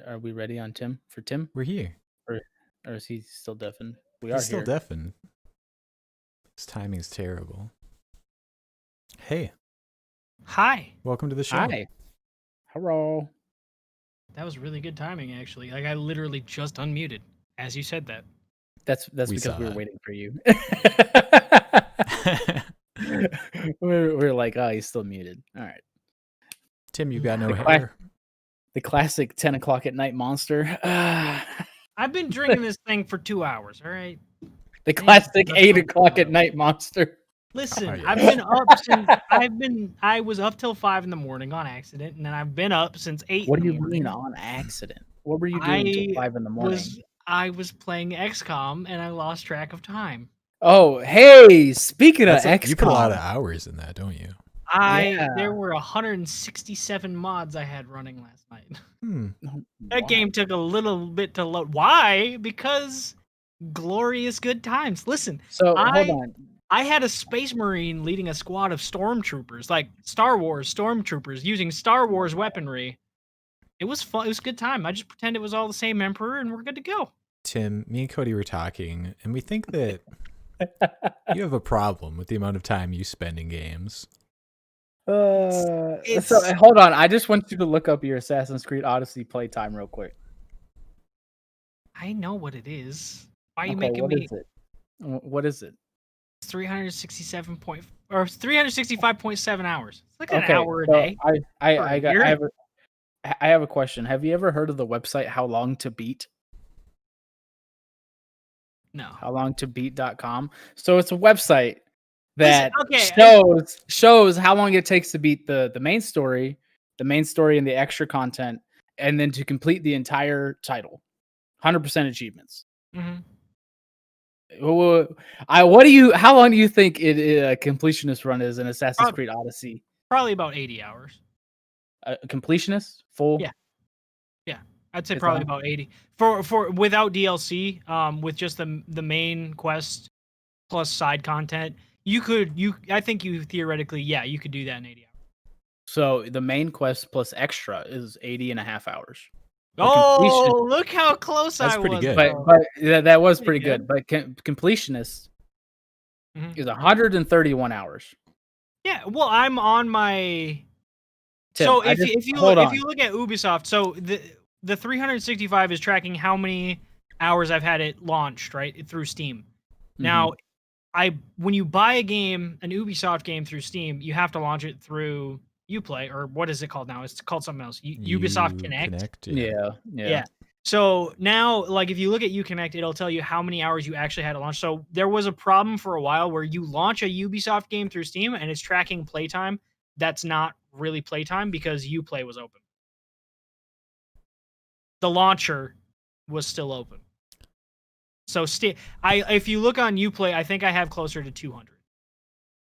Are we ready on Tim for Tim, We're here. or or is he still deafened? We He's are still here. deafened. His timing's terrible. Hey, Hi. welcome to the show. Hi. Hello. That was really good timing, actually. Like I literally just unmuted as you said that. That's We because saw we were that. waiting for you. we're like, oh, he's still muted. All right. Tim, you got no The hair. The classic 10 o'clock at night monster. I've been drinking this thing for 2 hours, all right? The classic let's 8 go. o'clock at night monster. Listen, Oh, yeah. I've been up since I was up till 5 in the morning on accident, and then I've been up since 8 What in do the you morning. mean on accident? What were you doing till 5 in the morning? I was playing XCOM and I lost track of time. Oh, hey, speaking of XCOM. You put a lot of hours in that, don't you? There were 167 mods I had running last night. Oh, That game took a little bit to load. Why? Because glorious good times. Listen, So hold on. I had a Space Marine leading a squad of stormtroopers, like Star Wars stormtroopers, using Star Wars weaponry. It was fun. It was a good time. I just pretend it was all the same Emperor, and we're good to go. Tim, me and Cody were talking, and we think that you have a problem with the amount of time you spend in games. So hold on. I just want you to look up your Assassin's Creed Odyssey playtime real quick. I know what it is. Why are you Okay, making what me? is it? What is it? 365.7 hours. It's like an Okay, hour a so day. I have a question. Have you ever heard of the website How Long to Beat? No. Howlongtobeat.com. So it's a website that Listen, shows how long it takes to beat the main story and the extra content, and then to complete the entire title. 100% achievements. Mm-hmm. How long do you think a completionist run is in Assassin's Creed Odyssey? Probably about 80 hours. Completionist? Full? Yeah. I'd say probably about 80. For without DLC, with just the main quest plus side content, I think you theoretically, you could do that in 80 hours. So the main quest plus extra is 80 and a half hours. Oh, look how close That's I pretty was. good. But that was pretty good. But completionist is 131 hours. Yeah, well, I'm on my. Tim, so if you look at Ubisoft, so the 365 is tracking how many hours I've had it launched, right, through Steam. Now, when you buy a game, an Ubisoft game through Steam, you have to launch it through Uplay, or what is it called now? It's called something else. Ubisoft Connect. Yeah. So now, like, if you look at Uconnect, it'll tell you how many hours you actually had to launch. So there was a problem for a while where you launch a Ubisoft game through Steam and it's tracking playtime. That's not really playtime because Uplay was open. The launcher was still open. So if you look on Uplay, I think I have closer to 200.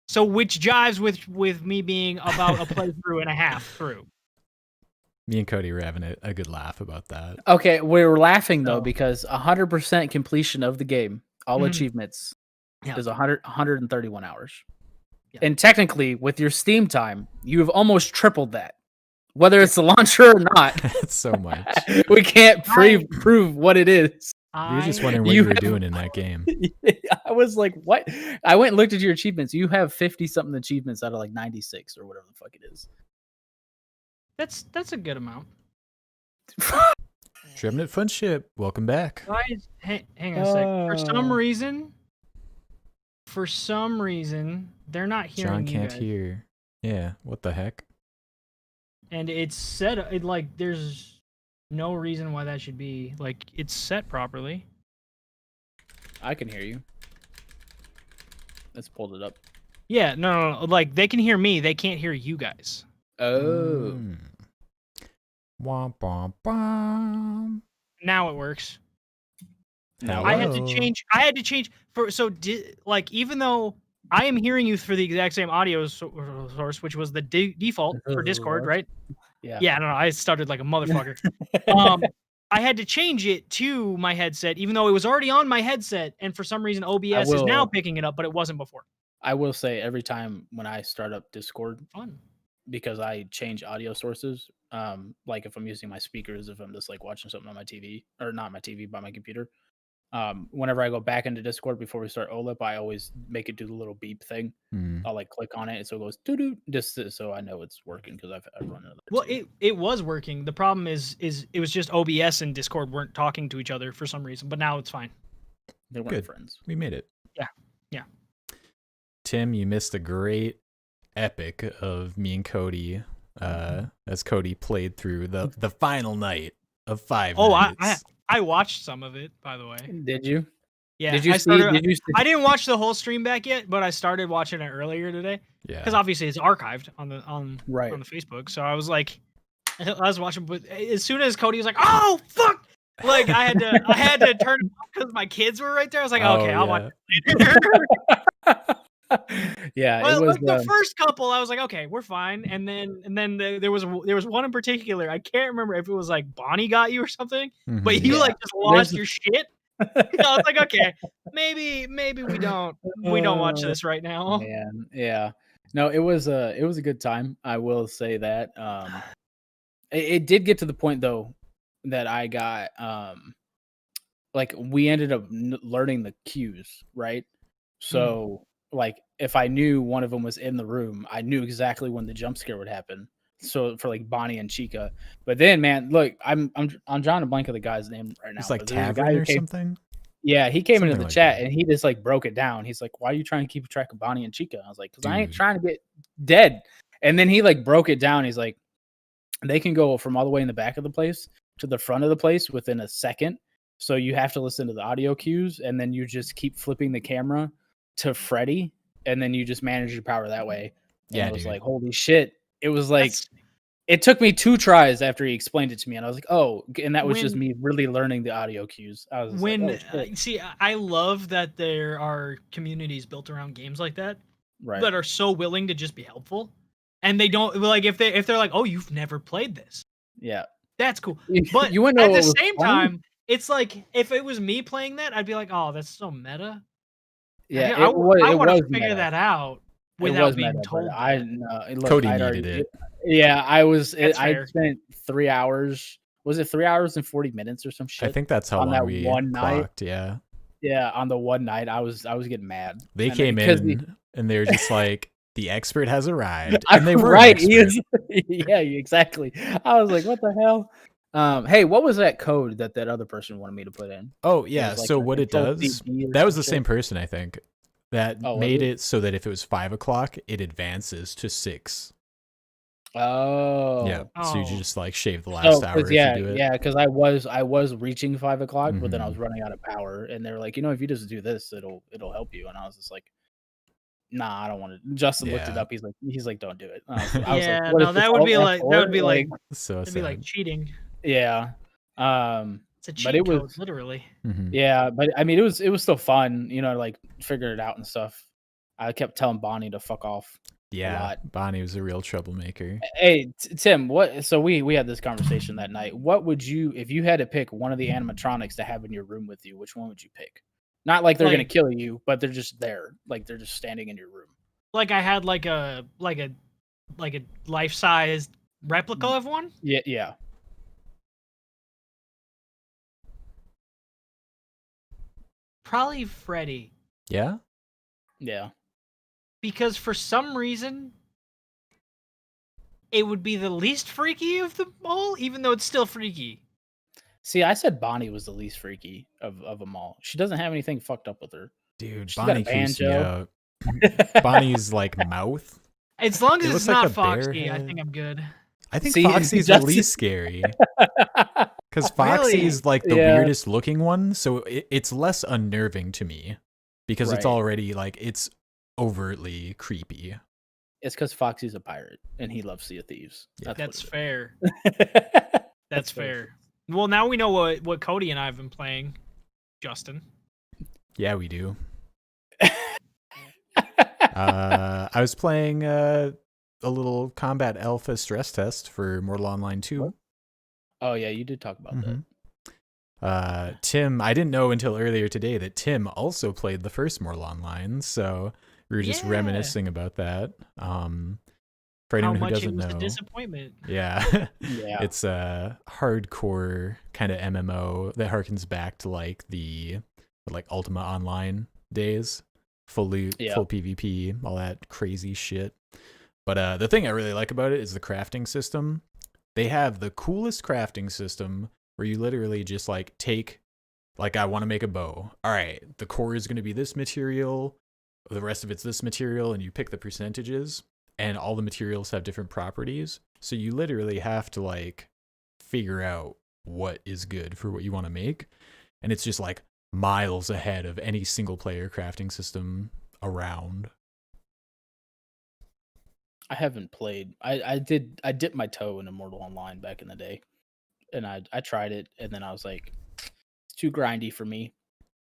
So which jives with me being about a playthrough and a half through. Me and Cody were having a good laugh about that. Okay, we were laughing though because 100% completion of the game, all achievements, is 131 hours. Yeah. And technically, with your Steam time, you have almost tripled that. Whether it's the launcher or not, it's so much. We can't prove what it is. We were just wondering what you were doing in that game. I was like, what? I went and looked at your achievements. You have 50-something achievements out of like 96 or whatever the fuck it is. That's a good amount. Remnant Funship, welcome back. Guys, hang on a sec. For some reason, they're not hearing you guys. John can't hear. Yeah, what the heck? And it's set, like, there's no reason why that should be. Like, it's set properly. I can hear you. Let's pull it up. Yeah, no. Like, they can hear me. They can't hear you guys. Oh. Womp, womp, womp. Now it works. Hello. I had to change even though I am hearing you through the exact same audio source, which was the default for Discord, right? Yeah. Yeah, I don't know. I stuttered like a motherfucker. I had to change it to my headset, even though it was already on my headset, and for some reason OBS is now picking it up, but it wasn't before. I will say every time when I start up Discord, fun. because I change audio sources. Like if I'm using my speakers, if I'm just like watching something on my TV or not my TV, by my computer. Whenever I go back into Discord before we start OLIP, I always make it do the little beep thing. I'll like click on it, so it goes doo doo, just so I know it's working because I've run it. Well, it was working. The problem is it was just OBS and Discord weren't talking to each other for some reason, but now it's fine. They weren't Good. friends. We made it. Yeah. Tim, you missed a great epic of me and Cody as Cody played through the final night of 5 nights. I watched some of it, by the way. Did you? Yeah. Did you I didn't watch the whole stream back yet, but I started watching it earlier today. Yeah. Because obviously it's archived on the Right. on the Facebook. So I was like, I was watching, but as soon as Cody was like, "Oh fuck!" Like I had to turn it off because my kids were right there. I was like, "Okay, I'll watch it later." Yeah, Well, it was like the first couple. I was like, "Okay, we're fine." And then there was one in particular. I can't remember if it was like Bonnie got you or something, but you like just lost your shit. I was like, "Okay, maybe we don't watch this right now." Man, yeah. No, it was a good time. I will say that. It did get to the point though that I got like we ended up learning the cues, right? So like if I knew one of them was in the room, I knew exactly when the jump scare would happen. So for like Bonnie and Chica, but then man, look, I'm drawing a blank of the guy's name right now. It's like but there's a Tavern guy who or came- something. Yeah, he came into Something the like chat that. and he just like broke it down. He's like, "Why are you trying to keep track of Bonnie and Chica?" I was like, "Cause I ain't Dude. trying to get dead." And then he like broke it down. He's like, "They can go from all the way in the back of the place to the front of the place within a second. So you have to listen to the audio cues, and then you just keep flipping the camera to Freddy, and then you just manage your power that way." And Yeah, it was dude. like, holy shit! It was like That's- it took me 2 tries after he explained it to me, and I was like, "Oh!" And that was just When- me really learning the audio cues. I was just when like, "Oh shit!" see, I love that there are communities built around games like that Right? that are so willing to just be helpful, and they don't like if they're like, "Oh, you've never played this." Yeah. That's cool. But You wanna know at the what was same funny? time, it's like if it was me playing that, I'd be like, "Oh, that's so meta." Yeah, I want to was figure meta. that out It without was being meta, but told. I That. look, Cody I'd needed already, it. Yeah, I was. That's I fair. spent 3 hours. Was it 3 hours and 40 minutes or some shit? I think that's how on long that we one night. clocked. Yeah. Yeah, on the one night, I was getting mad. They And came because in and they were just like, "The expert has arrived," I- and they were right. an He expert. is, yeah, exactly. I was like, "What the hell?" Hey, what was that code that other person wanted me to put in? Oh yeah. was like So a what it control does? CD or That was some the same shit? person, I think, that Oh, was made it? it so that if it was 5 o'clock, it advances to 6. Oh, Yeah. So you Oh. just like shave the last hour if yeah, you do it. yeah, because I was reaching 5 o'clock, but then I Mhm. was running out of power, and they were like, if you just do this, it'll help you. And I was just like, nah, I don't want to. Justin looked it Yeah. up. He's like, don't do it. I was Yeah, like, what no, is this that would be alt like that would F4? be like So that'd be like sad. cheating. Yeah, It's a but cheat it code, was literally. Mhm. yeah, but I mean, it was still fun, like figuring it out and stuff. I kept telling Bonnie to fuck off. Yeah. lot. Bonnie was a real troublemaker. Hey, Tim, what? So we had this conversation that night. What would you, if you had to pick one of the animatronics to have in your room with you? Which one would you pick? Not like they're gonna Like- kill you, but they're just there, like they're just standing in your room. Like I had like a life-sized replica of one. Yeah, yeah. Probably Freddy, Yeah. Yeah. because for some reason it would be the least freaky of them all, even though it's still freaky. See, I said Bonnie was the least freaky of them all. She doesn't have anything fucked up with her. Dude, She's got a Bonnie creeps me banjo. out. Bonnie's like mouth. As long It as looks it's like not a bear Foxy, I head. think I'm good. I think See, Foxy's the Justin- least scary. Because Foxy Really? is like the Yeah. weirdest looking one, so it's less unnerving to me because it's Right. already like it's overtly creepy. It's because Foxy's a pirate and he loves Sea of Thieves. Yeah. That's fair. what it is. That's what it fair. Well, now we know what Cody and I have been playing, Justin. Yeah, we do. I was playing a little combat alpha stress test for Mortal Online 2. What? Oh yeah, you did talk about that. Tim, I didn't know until earlier today that Tim also played the first Mortal Online, so we were just Yeah. reminiscing about that. For anyone how who much it doesn't was know, a disappointment. Yeah. Yeah. It's a hardcore kind of MMO that harkens back to like the Ultima Online days. Full loot, full PvP, all that crazy shit. But the thing I really like about it is the crafting system. They have the coolest crafting system where you literally just like take, like, I want to make a bow. All right, the core is going to be this material, the rest of it's this material, and you pick the percentages, and all the materials have different properties. So you literally have to like figure out what is good for what you want to make. And it's just like miles ahead of any single player crafting system around. I haven't played. I dipped my toe in Immortal Online back in the day, and I tried it, and then I was like, it's too grindy for me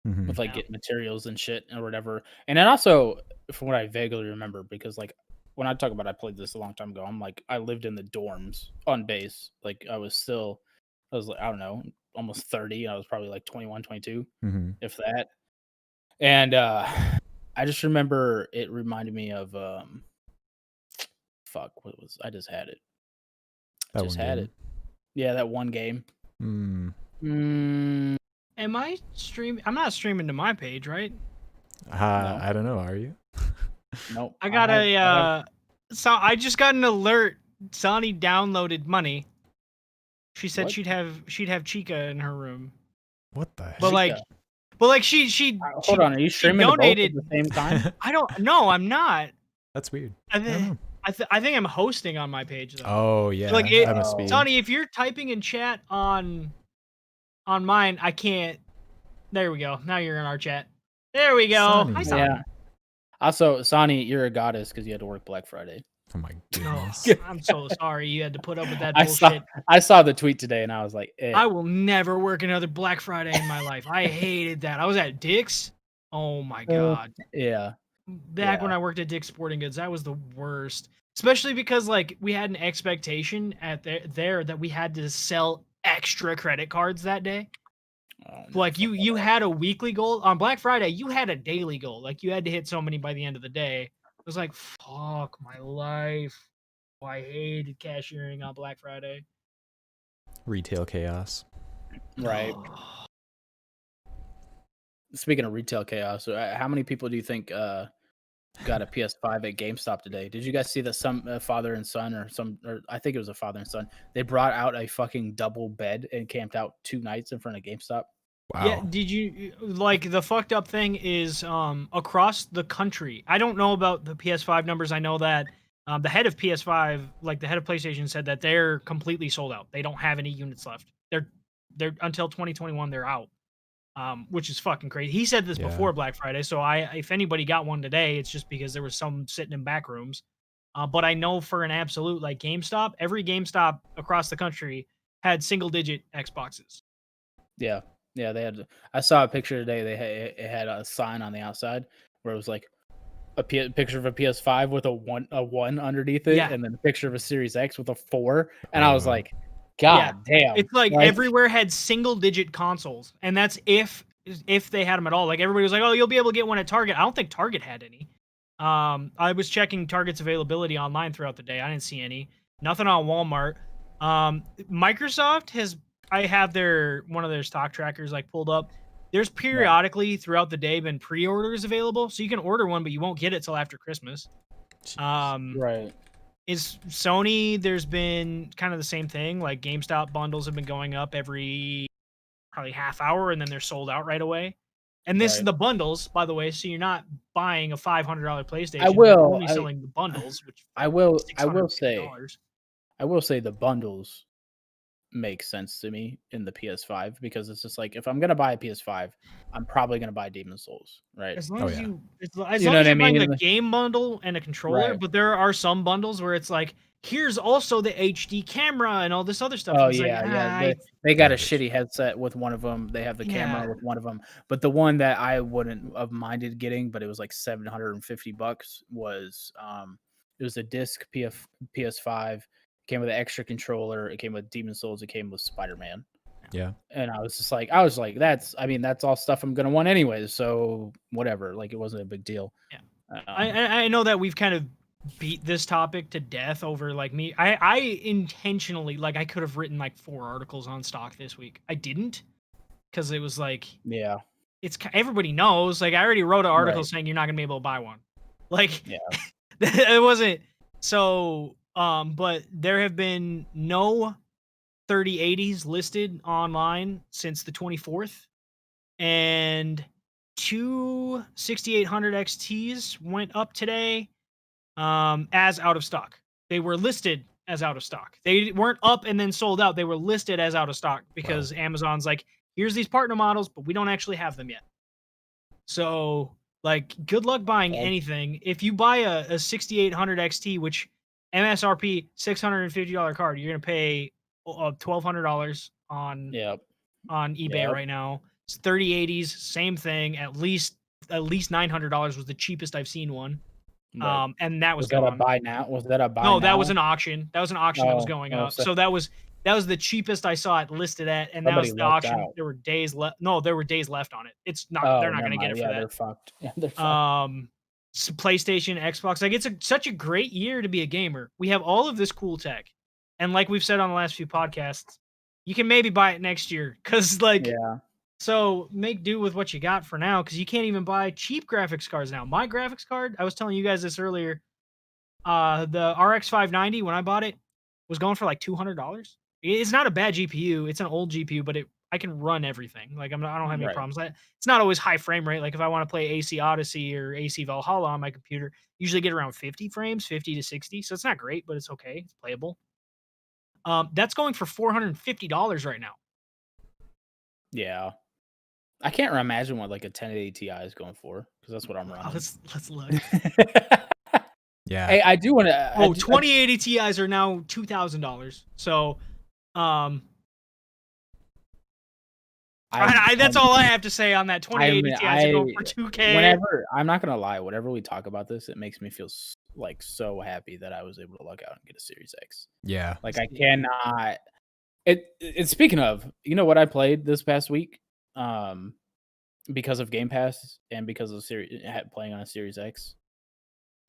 with like getting materials and shit or whatever. And then also, from what I vaguely remember, because like when I talk about I played this a long time ago, I'm like I lived in the dorms on base. Like I was like, I don't know, almost 30. I was probably like 21, 22, if that. And I just remember it reminded me of what was I just had it. Yeah, that one game. Am I streaming? I'm not streaming to my page, right? No. I don't know. Are you? Nope. I got so I just got an alert. Sonny downloaded money. She said she'd have Chica in her room. What the heck? But like she hold on. Are you streaming donated both at the same time? I don't. No, I'm not. That's weird. I think I'm hosting on my page though. Oh yeah. Like that must be. Sonny, if you're typing in chat on mine, I can't. There we go. Now you're in our chat. There we go. Sonny. Hi, Sonny. Yeah. Also, Sonny, you're a goddess because you had to work Black Friday. Oh my goodness. I'm so sorry you had to put up with that bullshit. I saw the tweet today and I was like, I will never work another Black Friday in my life. I hated that. I was at Dick's. Oh my god. Yeah. Back when I worked at Dick's Sporting Goods, that was the worst. Especially because like we had an expectation at there that we had to sell extra credit cards that day. Like you had a weekly goal on Black Friday. You had a daily goal. Like you had to hit so many by the end of the day. It was like, fuck my life. Oh, I hated cashiering on Black Friday. Retail chaos. Right. Speaking of retail chaos, how many people do you think got a PS5 at GameStop today? Did you guys see that some father and son or I think it was a father and son, they brought out a fucking double bed and camped out 2 nights in front of GameStop? Wow. Yeah, did you like the fucked up thing is across the country. I don't know about the PS5 numbers. I know that the head of PS5, like the head of PlayStation, said that they're completely sold out. They don't have any units left. They're until 2021 they're out. Which is fucking crazy. He said this before Black Friday, so if anybody got one today, it's just because there was some sitting in back rooms. But I know for an absolute, like GameStop, every GameStop across the country had single-digit Xboxes. Yeah, they had. I saw a picture today. It had a sign on the outside where it was like a picture of a PS5 with a one underneath it, and then a picture of a Series X with a 4, and I was like, God damn. It's like everywhere had single-digit consoles, and that's if they had them at all. Like everybody was like, "Oh, you'll be able to get one at Target." I don't think Target had any. I was checking Target's availability online throughout the day. I didn't see any. Nothing on Walmart. Microsoft has. I have one of their stock trackers like pulled up. There's periodically throughout the day been pre-orders available, so you can order one, but you won't get it till after Christmas. Right. Is Sony, there's been kind of the same thing. Like GameStop bundles have been going up every probably half hour, and then they're sold out right away. And this is the bundles, by the way, so you're not buying a $500 PlayStation. You're only selling the bundles, which I will say the bundles make sense to me in the PS5 because it's just like if I'm gonna buy a PS5, I'm probably gonna buy Demon's Souls, right? As long as you're buying a game bundle and a controller, but there are some bundles where it's like, here's also the HD camera and all this other stuff. Oh yeah. They got a shitty headset with one of them. They have the camera with one of them, but the one that I wouldn't have minded getting, but it was like $750 was it was a disc PS5. Came with an extra controller. It came with Demon's Souls. It came with Spider-Man. Yeah. And I was like, that's all stuff I'm going to want anyways. So whatever. Like, it wasn't a big deal. Yeah. I know that we've kind of beat this topic to death over like me. I intentionally like I could have written like 4 articles on stock this week. I didn't because it was like it's everybody knows. Like I already wrote an article saying you're not gonna be able to buy one. Like it wasn't so. But there have been no 3080s listed online since the 24th, and 2 6800 XTs went up today as out of stock. They were listed as out of stock. They weren't up and then sold out. They were listed as out of stock because Amazon's like, here's these partner models, but we don't actually have them yet. So, like, good luck buying anything. If you buy a 6800 XT, which MSRP $650 card, you're gonna pay $1,200 on eBay right now. It's 3080s, same thing. At least $900 was the cheapest I've seen one. And that was that a buy now? Was that a buy? No, that was an auction. That was an auction that was going up. So that was the cheapest I saw it listed at, and that was the auction. Out. There were days left. No, there were days left on it. It's not. They're not going to get it for that. They're fucked. Yeah, they're fucked. PlayStation, Xbox. Like it's such a great year to be a gamer. We have all of this cool tech, and like we've said on the last few podcasts, you can maybe buy it next year because like. Yeah. So make do with what you got for now, because you can't even buy cheap graphics cards now. My graphics card, I was telling you guys this earlier, the RX 590 when I bought it was going for like $200. It's not a bad GPU. It's an old GPU, but I can run everything. Like I don't have any problems. It's not always high frame rate. Like if I want to play AC Odyssey or AC Valhalla on my computer, usually get around 50 frames, 50 to 60. So it's not great, but it's okay. It's playable. That's going for $450 right now. Yeah. I can't imagine what like a 1080 Ti is going for, because that's what I'm running. Let's look. Yeah. Hey, I do want to. 2080 Ti's are now $2,000. So, that's all I have to say on that. 2080 Ti's are going for $2K. I'm not gonna lie, whenever we talk about this, it makes me feel like so happy that I was able to luck out and get a Series X. Yeah. Like I cannot. It speaking of, you know what I played this past week? Because of Game Pass and because of playing on a Series X,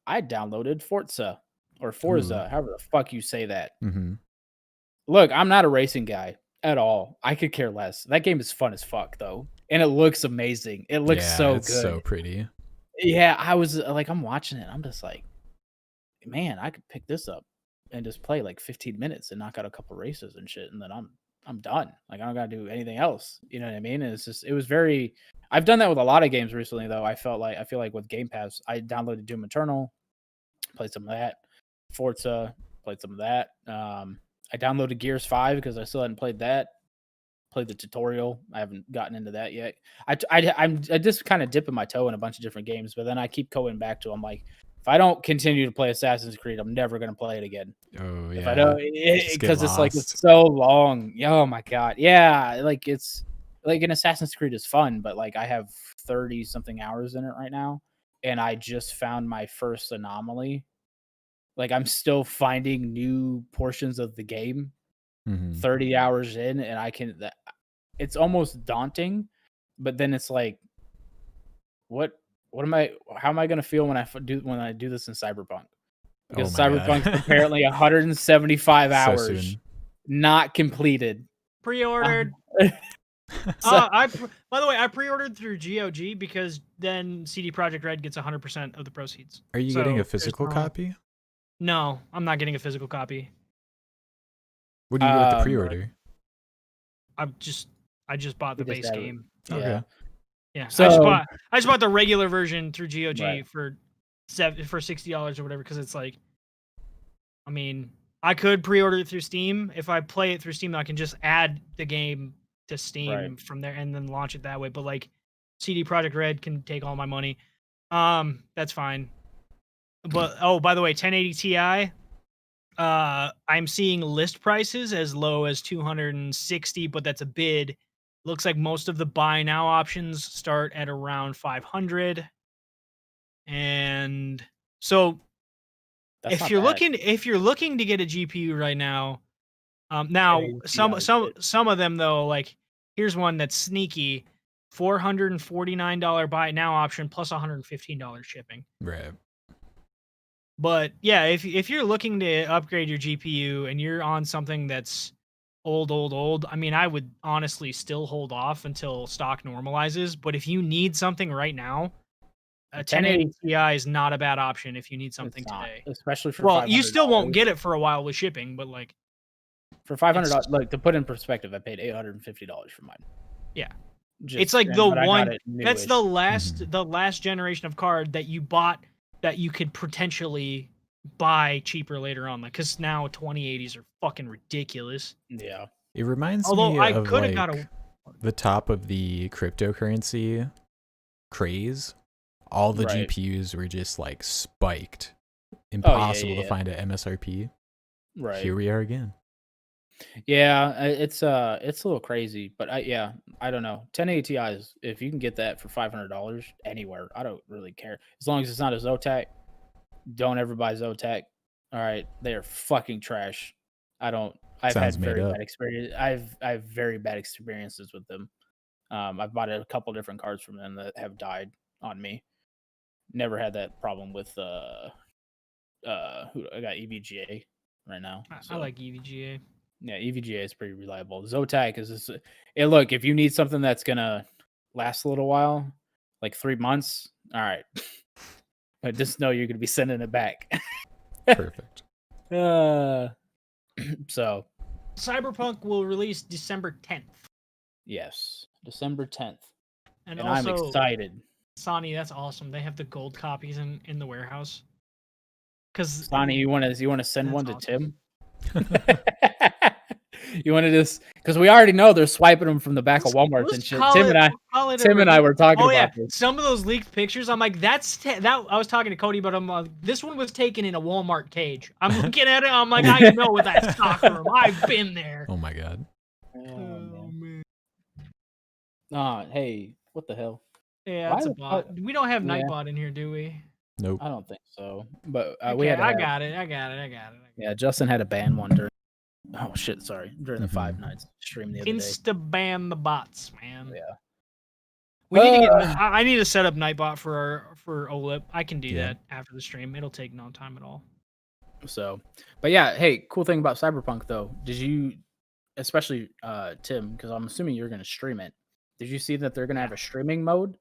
I downloaded Forza, however the fuck you say that. Mm-hmm. Look, I'm not a racing guy at all. I could care less. That game is fun as fuck though, and it looks amazing. It looks so good, so pretty. Yeah, I was like, I'm watching it. I'm just like, man, I could pick this up and just play like 15 minutes and knock out a couple races and shit, and then I'm done. Like I don't gotta do anything else. You know what I mean? And it was very. I've done that with a lot of games recently, though. I feel like with Game Pass, I downloaded Doom Eternal, played some of that, Forza, played some of that. I downloaded Gears 5 because I still hadn't played that. Played the tutorial. I haven't gotten into that yet. I'm just kind of dipping my toe in a bunch of different games, but then I keep going back to them. Like, if I don't continue to play Assassin's Creed, I'm never going to play it again. Oh, yeah. If I don't, because it's like it's so long. Oh, my God. Yeah. Like, it's like an Assassin's Creed is fun, but like I have 30-something hours in it right now, and I just found my first anomaly. Like, I'm still finding new portions of the game 30 hours in, and it's almost daunting, but then it's like, how am I going to feel when I do this in Cyberpunk? Because Cyberpunk's apparently 175 hours not completed. Pre-ordered. By the way, I pre-ordered through GOG because then CD Projekt Red gets 100% of the proceeds. Are you getting a physical copy? No, I'm not getting a physical copy. What do you get with the pre-order? I just bought the base game. Okay. Yeah. So I just bought the regular version through GOG for $60 or whatever, because it's like, I mean, I could pre-order it through Steam. If I play it through Steam, I can just add the game to Steam from there and then launch it that way. But like CD Projekt Red can take all my money. That's fine. But by the way, 1080 Ti, I'm seeing list prices as low as 260, but that's a bid. Looks like most of the buy now options start at around 500. And so if you're looking to get a GPU right now, now some of them though, like here's one that's sneaky, $449 buy now option plus $115 shipping. Right. But yeah, if you're looking to upgrade your GPU and you're on something that's old, I mean, I would honestly still hold off until stock normalizes. But if you need something right now, a 1080 Ti is not a bad option if you need something today. Especially for well, you still won't get it for a while with shipping, but like for $500, like to put in perspective, I paid $850 for mine. Yeah. It's like the one that's the last Mm-hmm. the last generation of card that you bought that you could potentially buy cheaper later on, like because now 2080s are fucking ridiculous. Yeah. It reminds me I of could have like got a the top of the cryptocurrency craze. All the GPUs were just like spiked. Impossible to find at MSRP. Right. Here we are again. Yeah, it's a little crazy, but I don't know. 1080 Ti's, if you can get that for $500 anywhere, I don't really care. As long as it's not a Zotac, don't ever buy Zotac. All right, they are fucking trash. I've had very bad experience. I've very bad experiences with them. I've bought a couple different cards from them that have died on me. Never had that problem with who I got EVGA right now. I like EVGA. Yeah, EVGA is pretty reliable. Zotac is just, look, if you need something that's gonna last a little while, like 3 months, all right. But just know you're gonna be sending it back. Perfect. So Cyberpunk will release December 10th. Yes, December 10th. And also, I'm excited. Sonny, that's awesome. They have the gold copies in the warehouse. Cause Sonny, you wanna send one to Tim? You want to just because we already know they're swiping them from the back of Walmart and shit. Tim and I were talking about this. Some of those leaked pictures, I'm like, that. I was talking to Cody, but I'm like, this one was taken in a Walmart cage. I'm looking at it, I'm like, I know what that stock room. I've been there. Oh my god. Oh man. Hey, what the hell? Yeah, that's a bot. We don't have Nightbot in here, do we? Nope. I don't think so. But okay, we had. I got it. Yeah, Justin had a ban one during. Oh shit! Sorry, during the 5 nights stream the other day. Insta ban the bots, man. Yeah. We need to get. I need to set up Nightbot for OLIP. I can do that after the stream. It'll take no time at all. So, but yeah, hey, cool thing about Cyberpunk though, did you, especially Tim, because I'm assuming you're gonna stream it. Did you see that they're gonna have a streaming mode?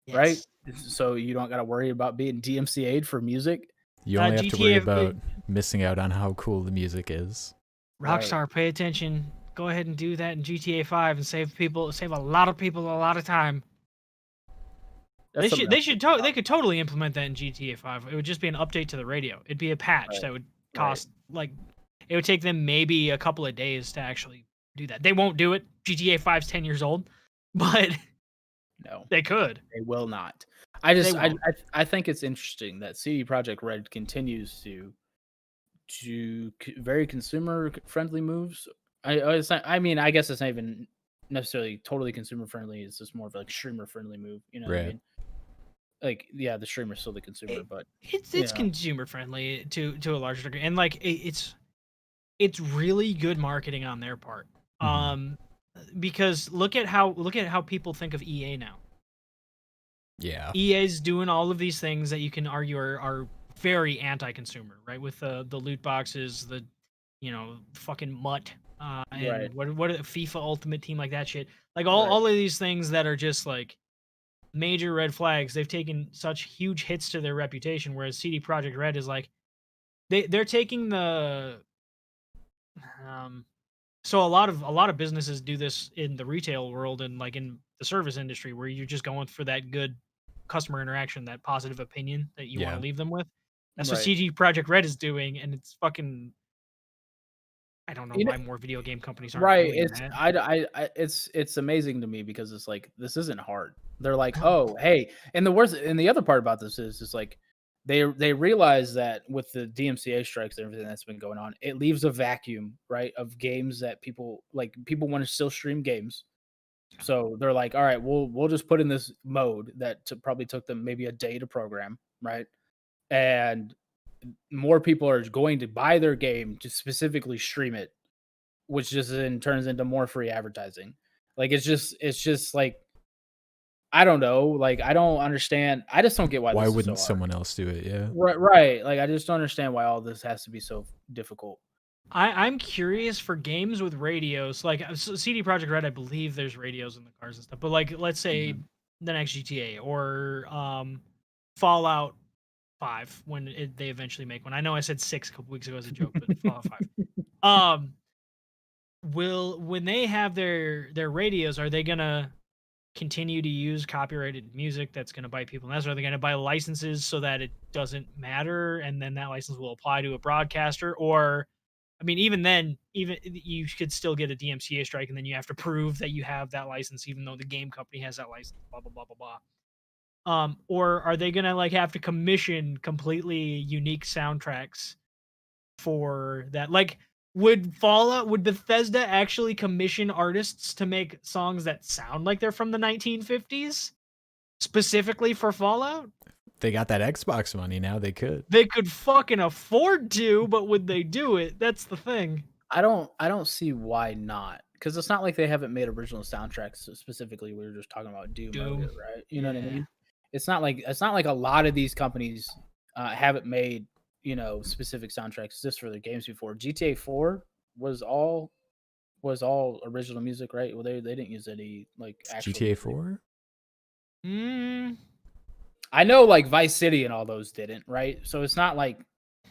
Yes. Right? So you don't gotta worry about being DMCA'd for music. You only have to worry about missing out on how cool the music is. Rockstar, pay attention. Go ahead and do that in GTA 5 and save a lot of people a lot of time. They could totally implement that in GTA 5. It would just be an update to the radio. It'd be a patch that would cost like it would take them maybe a couple of days to actually do that. They won't do it. GTA 5's 10 years old, but no, they could. They will not. I think it's interesting that CD Projekt Red continues to very consumer friendly moves. I mean, I guess it's not even necessarily totally consumer friendly. It's just more of like streamer friendly move. You know what I mean? Like, yeah, the streamer's still the consumer, but it's consumer friendly to a large degree, and like it's really good marketing on their part. Because look at how people think of EA now. Yeah, EA's doing all of these things that you can argue are very anti-consumer, right? With the loot boxes, the fucking mutt, and what are FIFA Ultimate Team, like that shit, like all of these things that are just like major red flags. They've taken such huge hits to their reputation, whereas CD Projekt Red is like they're taking the so a lot of businesses do this in the retail world and like in the service industry, where you're just going for that good customer interaction, that positive opinion that you want to leave them with. That's what CD Projekt Red is doing, and it's fucking. I don't know why more video game companies aren't doing that. It's amazing to me because it's like, this isn't hard. They're like, oh hey, and the other part about this is just like they realize that with the DMCA strikes and everything that's been going on, it leaves a vacuum, right, of games that people want to still stream games. So they're like, all right, we'll just put in this mode that probably took them maybe a day to program, right? And more people are going to buy their game to specifically stream it, which just then turns into more free advertising. Like it's just like I don't know. Like, I don't understand. I just don't get why. Why this wouldn't is so someone else do it? Yeah. Right. Like, I just don't understand why all this has to be so difficult. I'm curious for games with radios, like CD Projekt Red. I believe there's radios in the cars and stuff. But like, let's say the next GTA or Fallout 5 when they eventually make one. I know I said 6 a couple weeks ago as a joke, but Fallout 5. When they have their radios, are they gonna continue to use copyrighted music that's gonna bite people in the ass? Or are they gonna buy licenses so that it doesn't matter, and then that license will apply to a broadcaster? Or I mean, even then, even you could still get a DMCA strike, and then you have to prove that you have that license, even though the game company has that license. Blah blah blah blah blah. Or are they gonna like have to commission completely unique soundtracks for that? Like, would Bethesda actually commission artists to make songs that sound like they're from the 1950s, specifically for Fallout? They got that Xbox money now. They could. They could fucking afford to, but would they do it? That's the thing. I don't see why not. Because it's not like they haven't made original soundtracks specifically. We were just talking about Doom. Earlier, right? You know what I mean? It's not like a lot of these companies haven't made specific soundtracks just for their games before. GTA 4 was all original music, right? Well, they didn't use any like actual GTA 4. I know like Vice City and all those didn't, right? So it's not like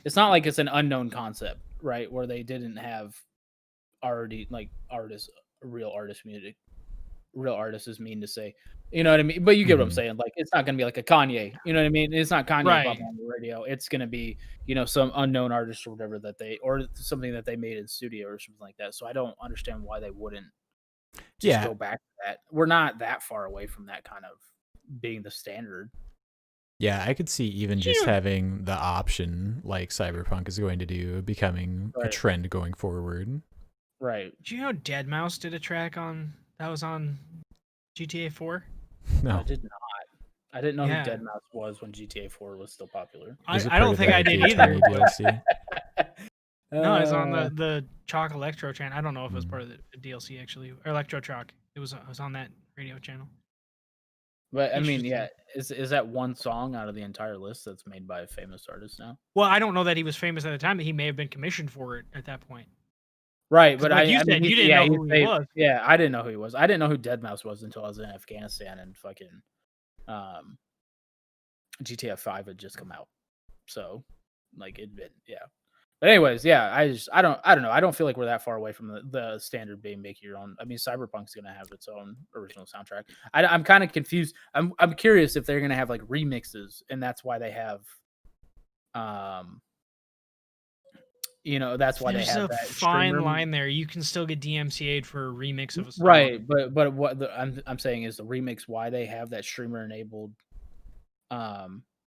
it's an unknown concept, right? Where they didn't have already like real artist music. Real artist is mean to say, you know what I mean? But you get what I'm saying. Like, it's not gonna be like a Kanye, you know what I mean? It's not Kanye popping on the radio. It's gonna be, some unknown artist or whatever or something that they made in studio or something like that. So I don't understand why they wouldn't just go back to that. We're not that far away from that kind of being the standard. Yeah, I could see even just having the option, like Cyberpunk is going to do, becoming a trend going forward. Right. Do you know Deadmau5 did a track that was on GTA 4? No. I did not. I didn't know who Deadmau5 was when GTA 4 was still popular. I don't think I did either. DLC? No, it was on the Chalk Electro channel. I don't know if it was part of the DLC actually, or Electro Chalk. It was on that radio channel. But I mean, yeah, is that one song out of the entire list that's made by a famous artist now? Well, I don't know that he was famous at the time, but he may have been commissioned for it at that point. Right, but like you said, you didn't know who he was. Yeah, I didn't know who he was. I didn't know who Deadmau5 was until I was in Afghanistan and fucking GTA 5 had just come out. So, like, it'd been, yeah. But anyways, yeah, I don't know. I don't feel like we're that far away from the standard being make your own. I mean, Cyberpunk's gonna have its own original soundtrack. I'm kind of confused. I'm curious if they're gonna have like remixes, and that's why they have, that's why There's they have that fine line there. You can still get DMCA'd for a remix of a song. Right, but what I'm saying is the remix, why they have that streamer enabled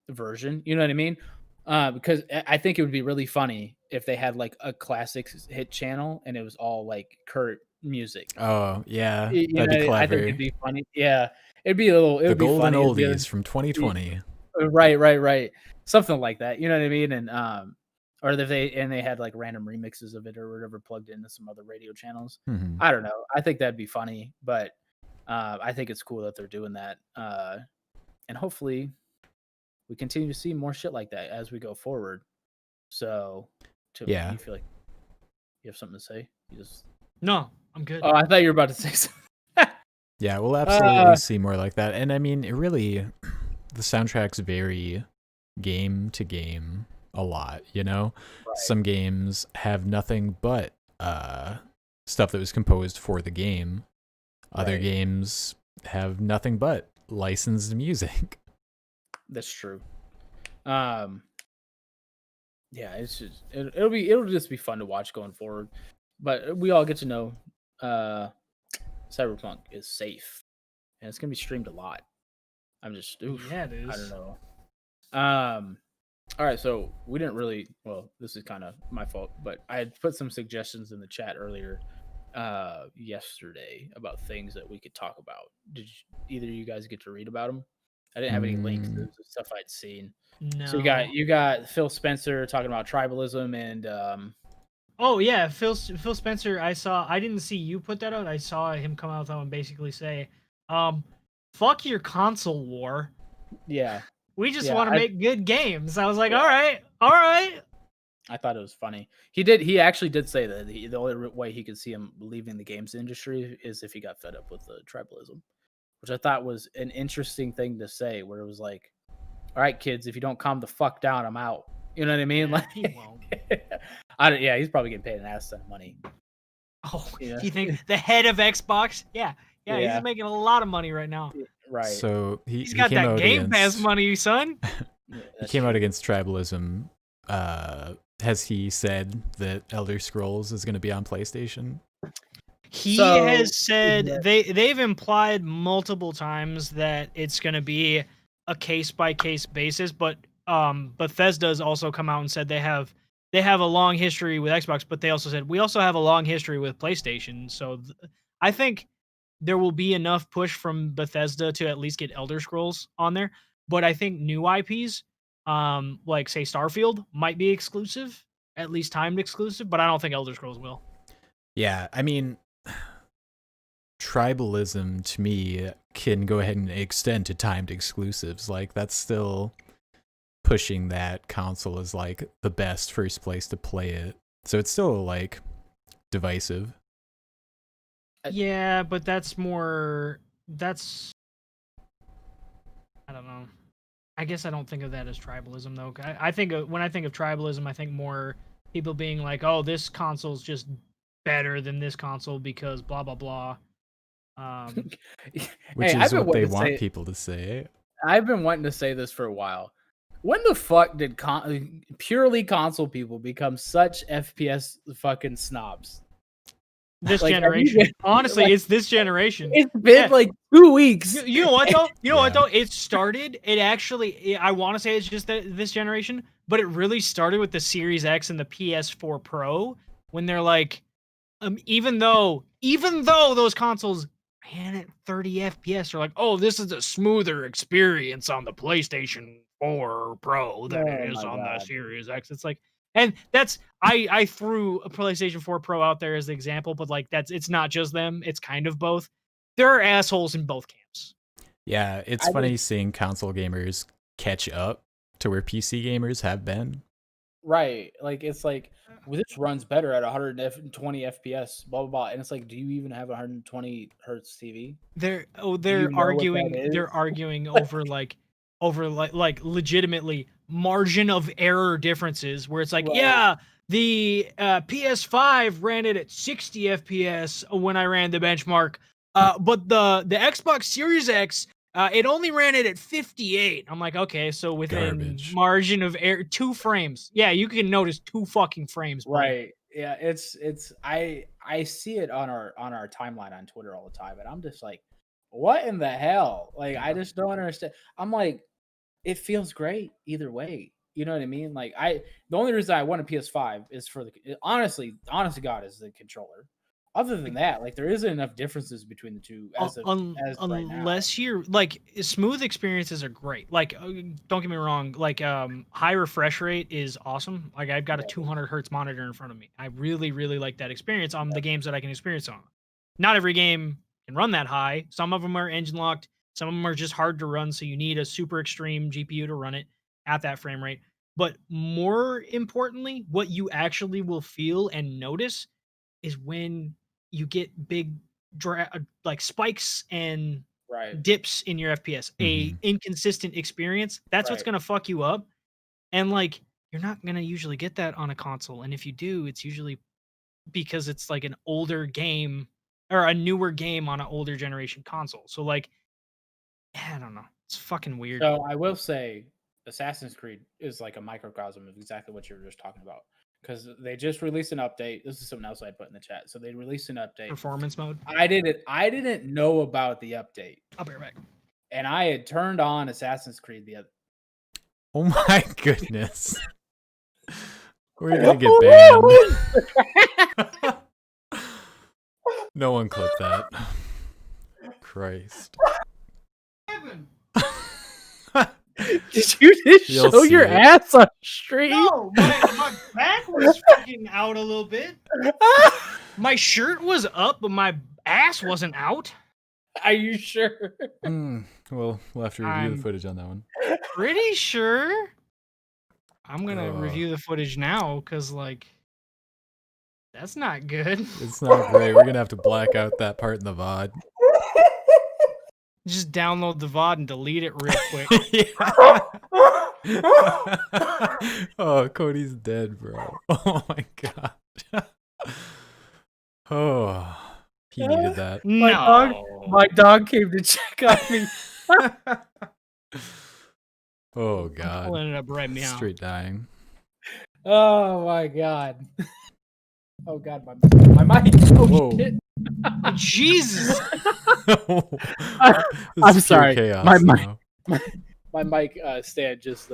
version. You know what I mean? Because I think it would be really funny if they had like a classics hit channel and it was all like current music. Oh yeah, that'd be clever. I think it'd be funny. Yeah, it'd be a little. It would be golden funny. oldies from 2020. Right. Something like that. You know what I mean? And or if they had like random remixes of it or whatever plugged into some other radio channels. Mm-hmm. I don't know. I think that'd be funny, but I think it's cool that they're doing that. And hopefully we continue to see more shit like that as we go forward. So, yeah. You feel like you have something to say? No, I'm good. Oh, I thought you were about to say something. Yeah, we'll absolutely see more like that. And I mean, it really, the soundtracks vary game to game a lot, Right. Some games have nothing but stuff that was composed for the game. Other games have nothing but licensed music. That's true. Yeah, it's just it'll just be fun to watch going forward. But we all get to know Cyberpunk is safe, and it's gonna be streamed a lot. I'm just yeah, it is. I don't know. All right, so we didn't really. Well, this is kind of my fault, but I had put some suggestions in the chat earlier yesterday about things that we could talk about. Did either of you guys get to read about them? I didn't have any links to the stuff I'd seen. No. So you got Phil Spencer talking about tribalism and oh yeah, Phil Spencer. I didn't see you put that out. I saw him come out though and basically say, fuck your console war. Yeah. We just want to make good games. I was like, all right. I thought it was funny. He actually did say that the only way he could see him leaving the games industry is if he got fed up with the tribalism, which I thought was an interesting thing to say, where it was like, all right, kids, if you don't calm the fuck down, I'm out. You know what I mean? Yeah, like, he won't. He's probably getting paid an ass ton of money. Oh, yeah. Do you think the head of Xbox? Yeah, he's making a lot of money right now. Right. So he's got that Game Pass money, son. He came out against tribalism. Has he said that Elder Scrolls is going to be on PlayStation? He has said they've implied multiple times that it's going to be a case by case basis, but Bethesda's also come out and said they have a long history with Xbox, but they also said we also have a long history with PlayStation. So I think there will be enough push from Bethesda to at least get Elder Scrolls on there. But I think new IPs, like say Starfield, might be exclusive, at least timed exclusive. But I don't think Elder Scrolls will. Yeah, I mean, tribalism to me can go ahead and extend to timed exclusives. Like that's still pushing that console as like the best first place to play it. So it's still like divisive. Yeah, but that's I don't know. I guess I don't think of that as tribalism though. When I think of tribalism, I think more people being like, "Oh, this console's just better than this console because blah blah blah." Which is what they want people to say. I've been wanting to say this for a while. When the fuck did purely console people become such FPS fucking snobs? This generation. Honestly, it's this generation. It's been like 2 weeks. You know what though? What though? It started. I want to say it's just this generation, but it really started with the Series X and the PS4 Pro when they're like, even though those consoles ran at 30 FPS, they're like, oh, this is a smoother experience on the PlayStation 4 Pro than it is on the Series X. It's like. And that's I threw a PlayStation 4 Pro out there as the example, but like it's not just them, it's kind of both. There are assholes in both camps. Yeah, it's funny seeing console gamers catch up to where PC gamers have been. Right. Like it's like this runs better at 120 FPS, blah blah blah. And it's like, do you even have 120 hertz TV? They're arguing over legitimately margin of error differences where it's like, right. The PS5 ran it at 60 FPS when I ran the benchmark, but the Xbox Series X, it only ran it at 58. I'm like, okay, so within margin of error, 2 frames. Yeah, you can notice 2 fucking frames. Bro. Right. Yeah, it's I see it on our timeline on Twitter all the time, and I'm just like, what in the hell? Like, I just don't understand. I'm like, it feels great either way. You know what I mean? Like the only reason I want a PS5 is for honest to God, is the controller. Other than that, like there isn't enough differences between the two unless right you're like smooth experiences are great. Like don't get me wrong, like high refresh rate is awesome. Like I've got a 200 hertz monitor in front of me. I really like that experience on the games that I can experience on. Not every game can run that high. Some of them are engine locked. Some of them are just hard to run, so you need a super extreme GPU to run it at that frame rate. But more importantly, what you actually will feel and notice is when you get big like spikes and dips in your FPS, a inconsistent experience. That's what's going to fuck you up. And like, you're not going to usually get that on a console. And if you do, it's usually because it's like an older game or a newer game on an older generation console. So like, I don't know. It's fucking weird. So I will say Assassin's Creed is like a microcosm of exactly what you were just talking about. Because they just released an update. This is something else I put in the chat. So they released an update. Performance mode? I didn't know about the update. I'll be right back. And I had turned on Assassin's Creed the other. Oh my goodness. We're gonna get banned. No one clipped that. Christ. Did you just show your ass on stream? No, my back was fucking out a little bit. My shirt was up, but my ass wasn't out. Are you sure? Well, we'll have to review the footage on that one. Pretty sure. I'm gonna review the footage now because, like, that's not good. It's not great. We're gonna have to black out that part in the VOD. Just download the VOD and delete it real quick. Oh, Cody's dead, bro. Oh my god. Oh, he needed that. My dog came to check on me. Oh god. Pulling it up right now. Straight dying. Oh my god. Oh god, my mic. Oh shit. Jesus. I'm sorry. Chaos my mic stand just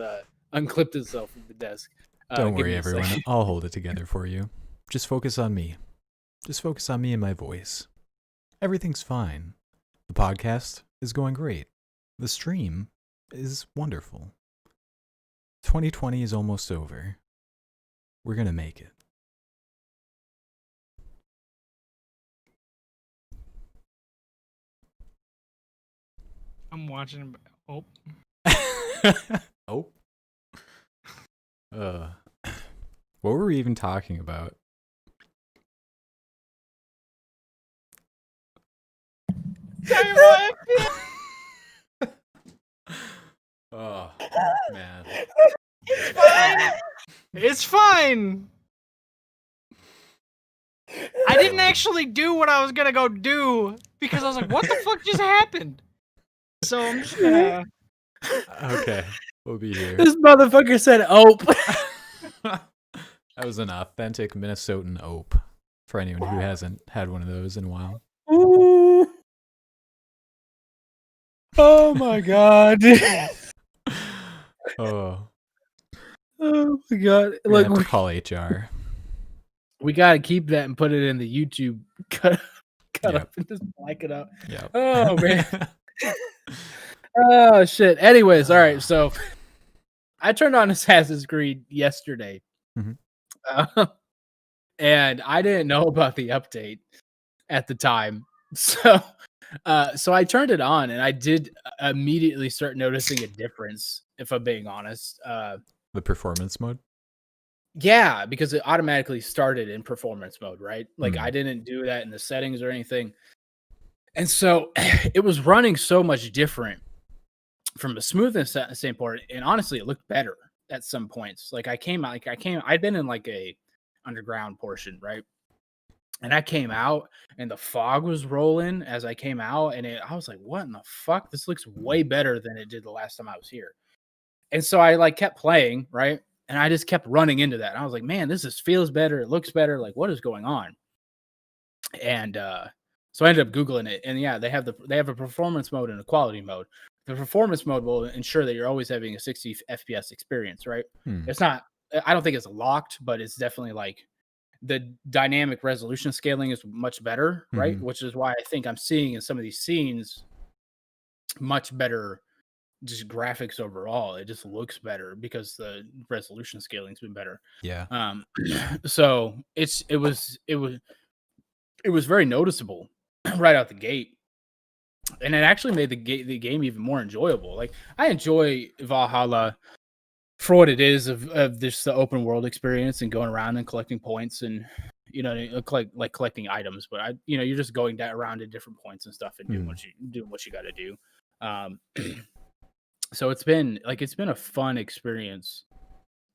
unclipped itself from the desk. Don't worry, everyone. I'll hold it together for you. Just focus on me. Just focus on me and my voice. Everything's fine. The podcast is going great. The stream is wonderful. 2020 is almost over. We're gonna make it. I'm watching. Oh. Oh. What were we even talking about? Oh man. It's fine. I didn't actually do what I was gonna go do because I was like, what the fuck just happened? So I'm just gonna... Okay, we'll be here. This motherfucker said ope. That was an authentic Minnesotan ope for anyone who hasn't had one of those in a while. Ooh. Oh my god. Oh my god. Look, we call HR. We gotta keep that and put it in the YouTube cut up and just black it out. Yeah. Oh man. Oh shit. Anyways, all right. So I turned on Assassin's Creed yesterday, and I didn't know about the update at the time. So I turned it on, and I did immediately start noticing a difference. If I'm being honest, the performance mode. Yeah, because it automatically started in performance mode, right? Like I didn't do that in the settings or anything. And so it was running so much different from a smoothness standpoint. And honestly, it looked better at some points. Like I'd been in like a underground portion, right? And I came out and the fog was rolling as I came out. And I was like, what in the fuck? This looks way better than it did the last time I was here. And so I like kept playing, right? And I just kept running into that. And I was like, man, this feels better. It looks better. Like, what is going on? And so I ended up Googling it. And yeah, they have a performance mode and a quality mode. The performance mode will ensure that you're always having a 60 FPS experience, right? It's not, I don't think it's locked, but it's definitely like the dynamic resolution scaling is much better, right? Which is why I think I'm seeing in some of these scenes much better just graphics overall. It just looks better because the resolution scaling's been better. Yeah. So it was very noticeable right out the gate. And it actually made the game even more enjoyable. Like I enjoy Valhalla for what it is of this the open world experience and going around and collecting points and like collecting items. But you're just going around at different points and stuff and doing what you got to do. So it's been a fun experience.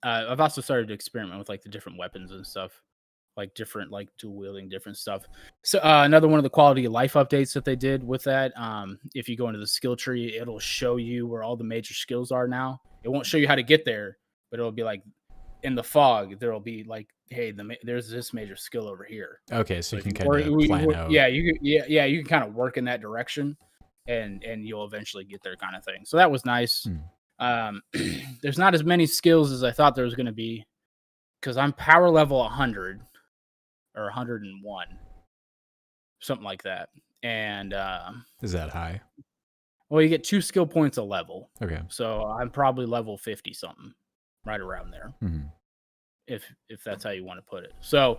I've also started to experiment with like the different weapons and stuff, like different like dual wielding different stuff. So another one of the quality of life updates that they did with that. If you go into the skill tree, it'll show you where all the major skills are now. It won't show you how to get there, but it'll be like in the fog. There'll be like, hey, there's this major skill over here. Okay, so you can kind of plan out. Yeah, you can kind of work in that direction. And you'll eventually get there kind of thing. So that was nice. There's not as many skills as I thought there was going to be because I'm power level 100 or 101, something like that. And is that high? Well, you get 2 skill points a level. Okay. So I'm probably level 50 something, right around there. If that's how you want to put it. So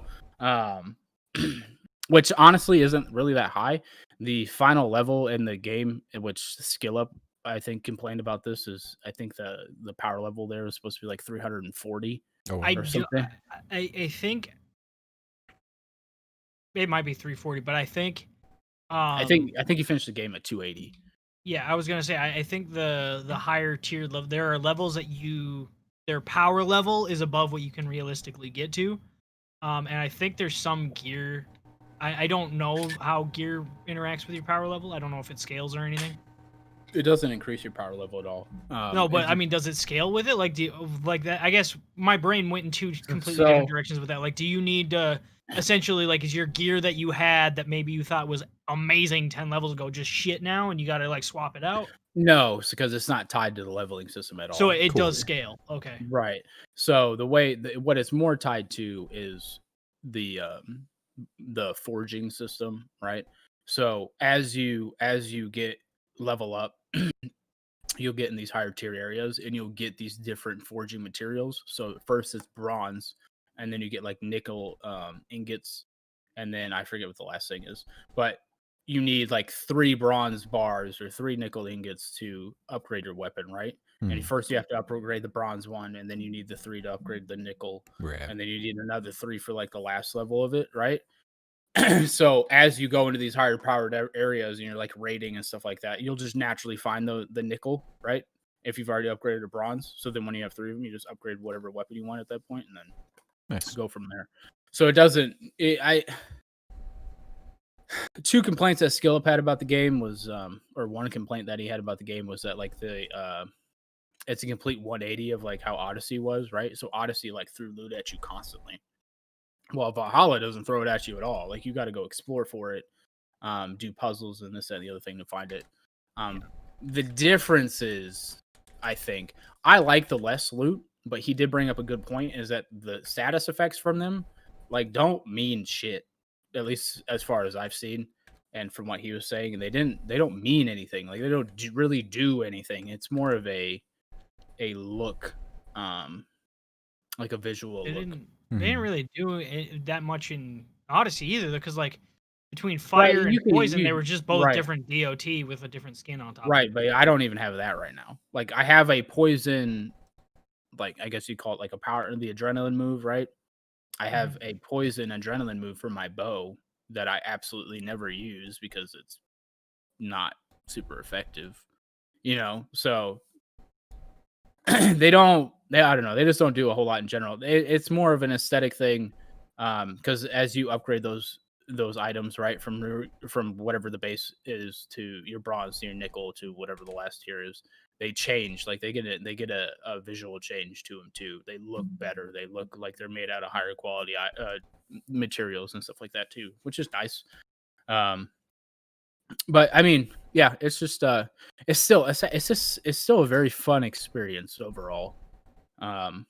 which honestly isn't really that high. The final level in the game, in which Skill Up I think complained about this, is I think the power level there is supposed to be like 340 or something. I think it might be 340, but I think you finished the game at 280. Yeah, I was gonna say I think the higher tier level, there are levels that their power level is above what you can realistically get to, and I think there's some gear. I don't know how gear interacts with your power level. I don't know if it scales or anything. It doesn't increase your power level at all. No, but I mean, does it scale with it? Like, do you, like that? I guess my brain went in two completely different directions with that. Like, do you need to essentially, like, is your gear that you had that maybe you thought was amazing 10 levels ago just shit now, and you got to like swap it out? No, because it's not tied to the leveling system at all. So it does scale. Okay. Right. So the way what it's more tied to is the forging system, right? So as you get level up, you'll get in these higher tier areas and you'll get these different forging materials. So first it's bronze, and then you get like nickel ingots, and then I forget what the last thing is, but you need like 3 bronze bars or 3 nickel ingots to upgrade your weapon, right? And first you have to upgrade the bronze one, and then you need the 3 to upgrade the nickel, and then you need another 3 for like the last level of it, right? So as you go into these higher powered areas and you're like raiding and stuff like that, you'll just naturally find the nickel, right? If you've already upgraded to bronze. So then when you have 3 of them, you just upgrade whatever weapon you want at that point, and then go from there. So it doesn't. Two complaints that Skill Up had about the game was, or one complaint that he had about the game was that like it's a complete 180 of like how Odyssey was, right? So Odyssey like threw loot at you constantly. Well, Valhalla doesn't throw it at you at all. Like you got to go explore for it, do puzzles and this and the other thing to find it. The difference is, I think, I like the less loot, but he did bring up a good point, is that the status effects from them like don't mean shit, at least as far as I've seen and from what he was saying. And they don't mean anything. Like they don't really do anything. It's more of a look, like a visual look. They didn't really do that much in Odyssey either, because like between fire and poison, they were just both different DOT with a different skin on top. Right, but I don't even have that right now. Like I have a poison, like I guess you call it like a power, the adrenaline move, right? I have a poison adrenaline move for my bow that I absolutely never use because it's not super effective, you know? So I don't know. They just don't do a whole lot in general. It's more of an aesthetic thing, because as you upgrade those items, right, from whatever the base is to your bronze to your nickel to whatever the last tier is, they change. Like they get a visual change to them too. They look better. They look like they're made out of higher quality materials and stuff like that too, which is nice. But I mean, yeah, it's just it's still a very fun experience overall. I'm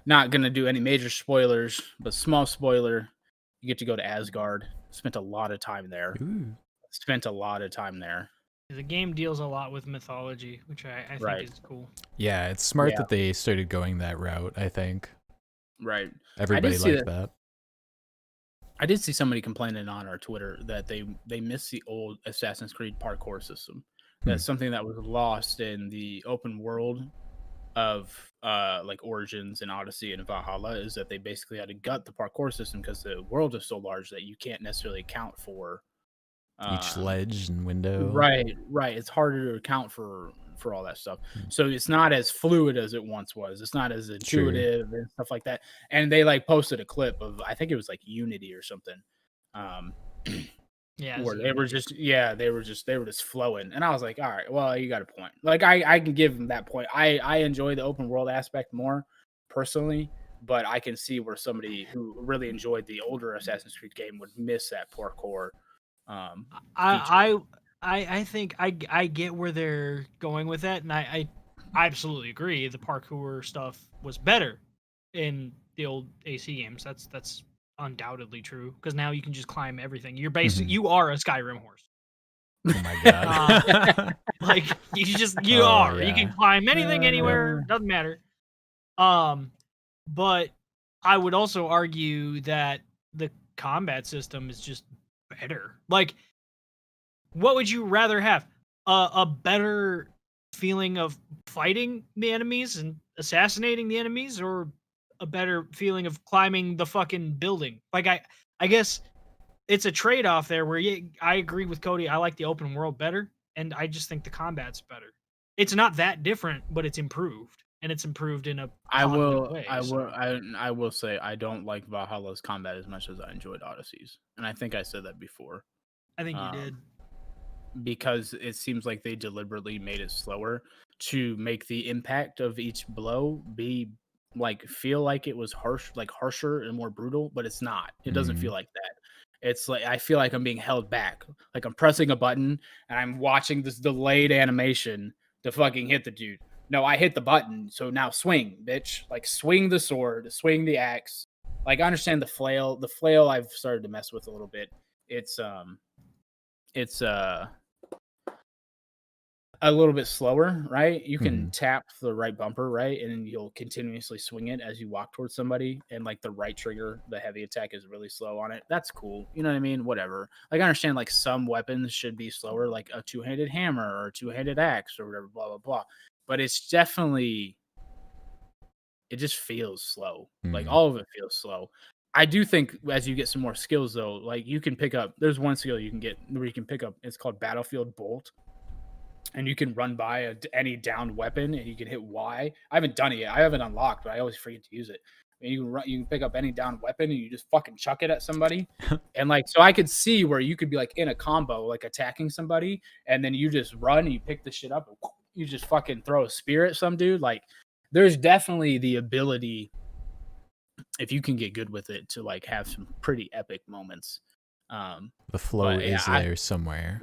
not gonna do any major spoilers, but small spoiler: you get to go to Asgard. Spent a lot of time there. The game deals a lot with mythology, which I think is cool. Yeah, it's smart that they started going that route, I think. Right. Everybody liked that. I did see somebody complaining on our Twitter that they miss the old Assassin's Creed parkour system. That's something that was lost in the open world of like Origins and Odyssey and Valhalla, is that they basically had to gut the parkour system because the world is so large that you can't necessarily account for each ledge and window. Right. It's harder to account for all that stuff. So it's not as fluid as it once was. It's not as intuitive and stuff like that. And they like posted a clip of, I think it was like Unity or something. Where they were just flowing. And I was like, all right, well, you got a point. Like I can give them that point. I enjoy the open world aspect more personally, but I can see where somebody who really enjoyed the older Assassin's Creed game would miss that parkour. I think I get where they're going with that, and I absolutely agree. The parkour stuff was better in the old AC games. That's undoubtedly true, because now you can just climb everything. You're basically you are a Skyrim horse. Oh my god! Like you are. Yeah. You can climb anything, anywhere. Doesn't matter. But I would also argue that the combat system is just better. Like, what would you rather have? A better feeling of fighting the enemies and assassinating the enemies, or a better feeling of climbing the fucking building? Like, I guess it's a trade-off there where I agree with Cody. I like the open world better, and I just think the combat's better. It's not that different, but it's improved, and it's improved in a positive way. I will say I don't like Valhalla's combat as much as I enjoyed Odyssey's, and I think I said that before. I think you did. Because it seems like they deliberately made it slower to make the impact of each blow be like feel like it was harsher and more brutal, but it's not. It doesn't feel like that. It's like I feel like I'm being held back. Like I'm pressing a button and I'm watching this delayed animation to fucking hit the dude. No, I hit the button, so now swing, bitch. Like swing the sword, swing the axe. Like I understand the flail. The flail I've started to mess with a little bit. It's a little bit slower, right? You can tap the right bumper, right? And then you'll continuously swing it as you walk towards somebody. And like the right trigger, the heavy attack is really slow on it. That's cool. You know what I mean? Whatever. Like I understand like some weapons should be slower, like a two-handed hammer or a two-handed axe or whatever, blah, blah, blah. But it's definitely, it just feels slow. Like all of it feels slow. I do think as you get some more skills though, like you can pick up, there's one skill you can get where you can pick up, it's called Battlefield Bolt. And you can run by any downed weapon, and you can hit Y. I haven't done it yet. I haven't unlocked, but I always forget to use it. And you can pick up any downed weapon, and you just fucking chuck it at somebody. And like, so I could see where you could be like in a combo, like attacking somebody, and then you just run and you pick the shit up, and you just fucking throw a spear at some dude. Like, there's definitely the ability, if you can get good with it, to like have some pretty epic moments. The flow is there somewhere.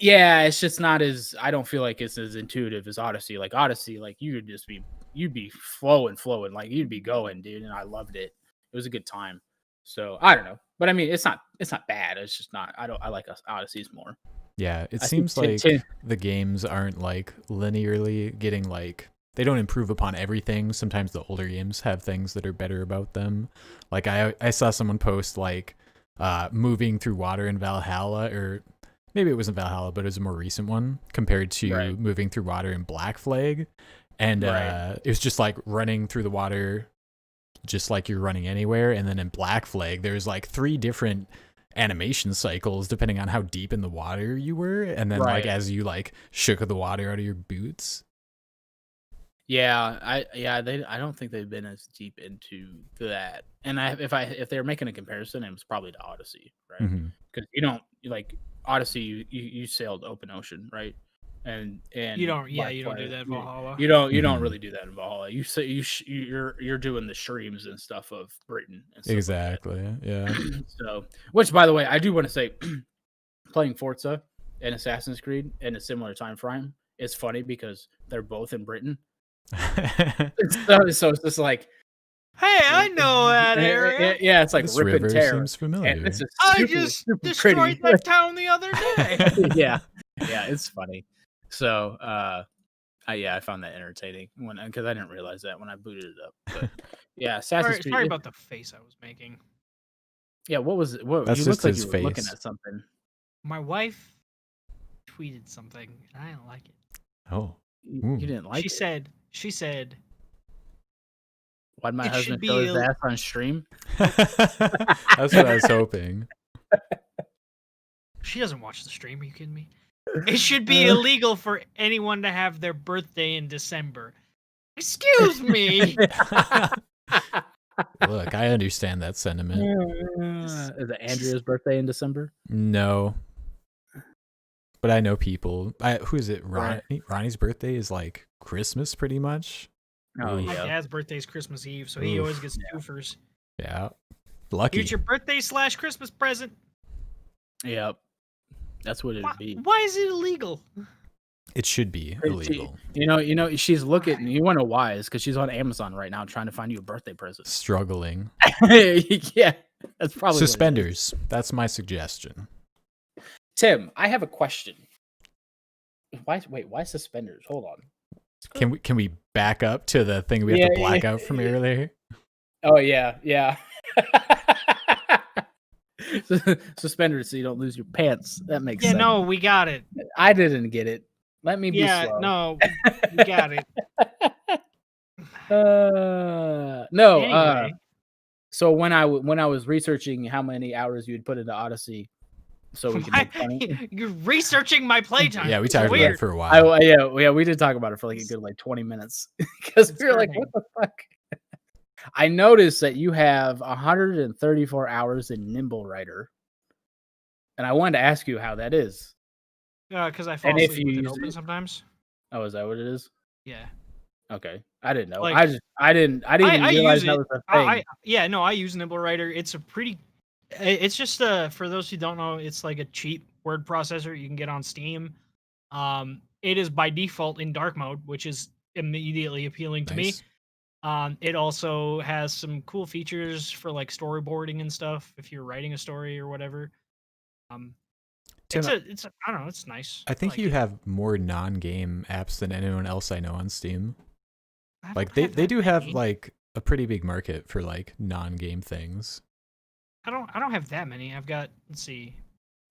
Yeah, it's just not as, I don't feel like it's as intuitive as Odyssey. Like Odyssey, like you'd be flowing, like you'd be going, dude. And I loved it. It was a good time. So I don't know, but I mean, it's not bad. It's just not. I like Odyssey's more. Yeah, it seems like the games aren't like linearly getting like, they don't improve upon everything. Sometimes the older games have things that are better about them. Like I saw someone post like moving through water in Valhalla, or maybe it wasn't Valhalla, but it was a more recent one compared to moving through water in Black Flag. And it was just like running through the water just like you're running anywhere. And then in Black Flag, there's like 3 different animation cycles depending on how deep in the water you were. And then like as you like shook the water out of your boots. Yeah, I don't think they've been as deep into that. And if they're making a comparison, it was probably to Odyssey, right? Because you don't like Odyssey, you sailed open ocean, right? And you don't do that in Valhalla. You don't really do that in Valhalla. You say you're doing the streams and stuff of Britain. And stuff exactly. Like yeah. So, which by the way, I do want to say, playing Forza and Assassin's Creed in a similar time frame is funny because they're both in Britain. so it's just like, hey, I know that area. Yeah, it's like this Rip river and Tear. seems familiar. I just destroyed that town the other day. yeah, it's funny. So, I found that entertaining because I didn't realize that when I booted it up. But yeah, Assassin's Creed. Sorry about the face I was making. Yeah, what was it? What That's you just looked like his you were face. looking at something. My wife tweeted something, and I didn't like it. Oh, you didn't like it? She said, "Why'd my husband show his ass on stream?" That's what I was hoping. She doesn't watch the stream. Are you kidding me? It should be illegal for anyone to have their birthday in December. Excuse me. Look, I understand that sentiment. Is it Andrea's birthday in December? No. But I know people. Who is it? Ronnie's birthday is like Christmas pretty much. Oh, My dad's birthday is Christmas Eve, so he always gets twofers. Yeah. Lucky. Here's your birthday / Christmas present. Yep. That's what it'd be. Why is it illegal? It should be illegal. You know, she's looking. You want to know why? Is because she's on Amazon right now trying to find you a birthday present. Struggling. Yeah, that's probably suspenders. That's my suggestion. Tim, I have a question. Why suspenders? Hold on. Can we back up to the thing we have to black out from earlier? Oh yeah. Suspenders so you don't lose your pants. That makes sense. Yeah, no, we got it. I didn't get it. Let me be slow. No, we got it. No. Anyway. So when I was researching how many hours you'd put into Odyssey, so we can make fun. You're researching my playtime. Yeah, we talked about it for a while. Yeah, we did talk about it for like a good 20 minutes because we were like, what the fuck? I noticed that you have 134 hours in Nimble Writer, and I wanted to ask you how that is. Because I fall asleep with it open sometimes. Oh, is that what it is? Yeah. Okay, I didn't know. Like, I didn't realize that was a thing. I use Nimble Writer. It's it's just for those who don't know, it's like a cheap word processor you can get on Steam. It is by default in dark mode, which is immediately appealing to me. It also has some cool features for like storyboarding and stuff if you're writing a story or whatever. Tim, it's I don't know, it's nice. I think you have more non-game apps than anyone else I know on Steam. Like they do have like a pretty big market for like non-game things. I don't have that many. I've got, let's see,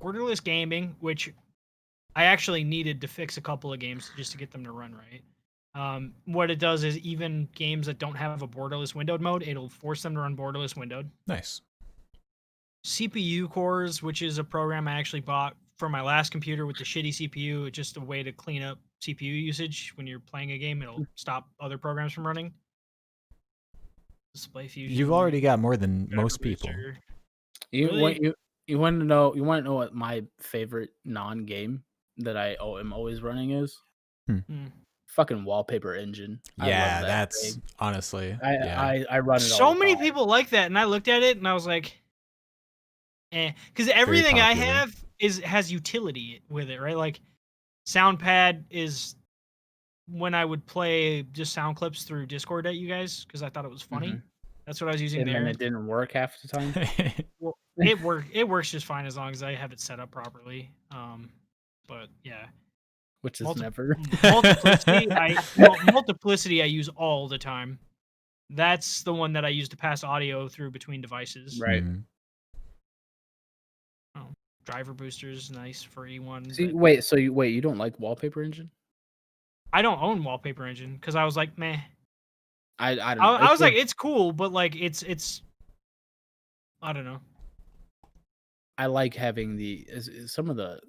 Borderless Gaming, which I actually needed to fix a couple of games just to get them to run right. What it does is even games that don't have a borderless windowed mode, it'll force them to run borderless windowed. Nice. CPU Cores, which is a program I actually bought for my last computer with the shitty CPU. It's just a way to clean up CPU usage when you're playing a game. It'll stop other programs from running. Display Fusion. You've already got more than most people. You want to know what my favorite non-game that I am always running is? Fucking Wallpaper Engine. Yeah, that's thing. Honestly. I run it. So many people like that, and I looked at it and I was like, because everything I have has utility with it, right? Like SoundPad is when I would play just sound clips through Discord at you guys because I thought it was funny. Mm-hmm. That's what I was using there. And it didn't work half the time. Well, it works just fine as long as I have it set up properly. But yeah, which is never Multiplicity. I use all the time. That's the one that I use to pass audio through between devices. Right. Mm-hmm. Oh, Driver Boosters, nice free one. You don't like Wallpaper Engine? I don't own Wallpaper Engine because I was like, meh. I don't know. I was like, it's cool, but like it's I don't know. I like having some of the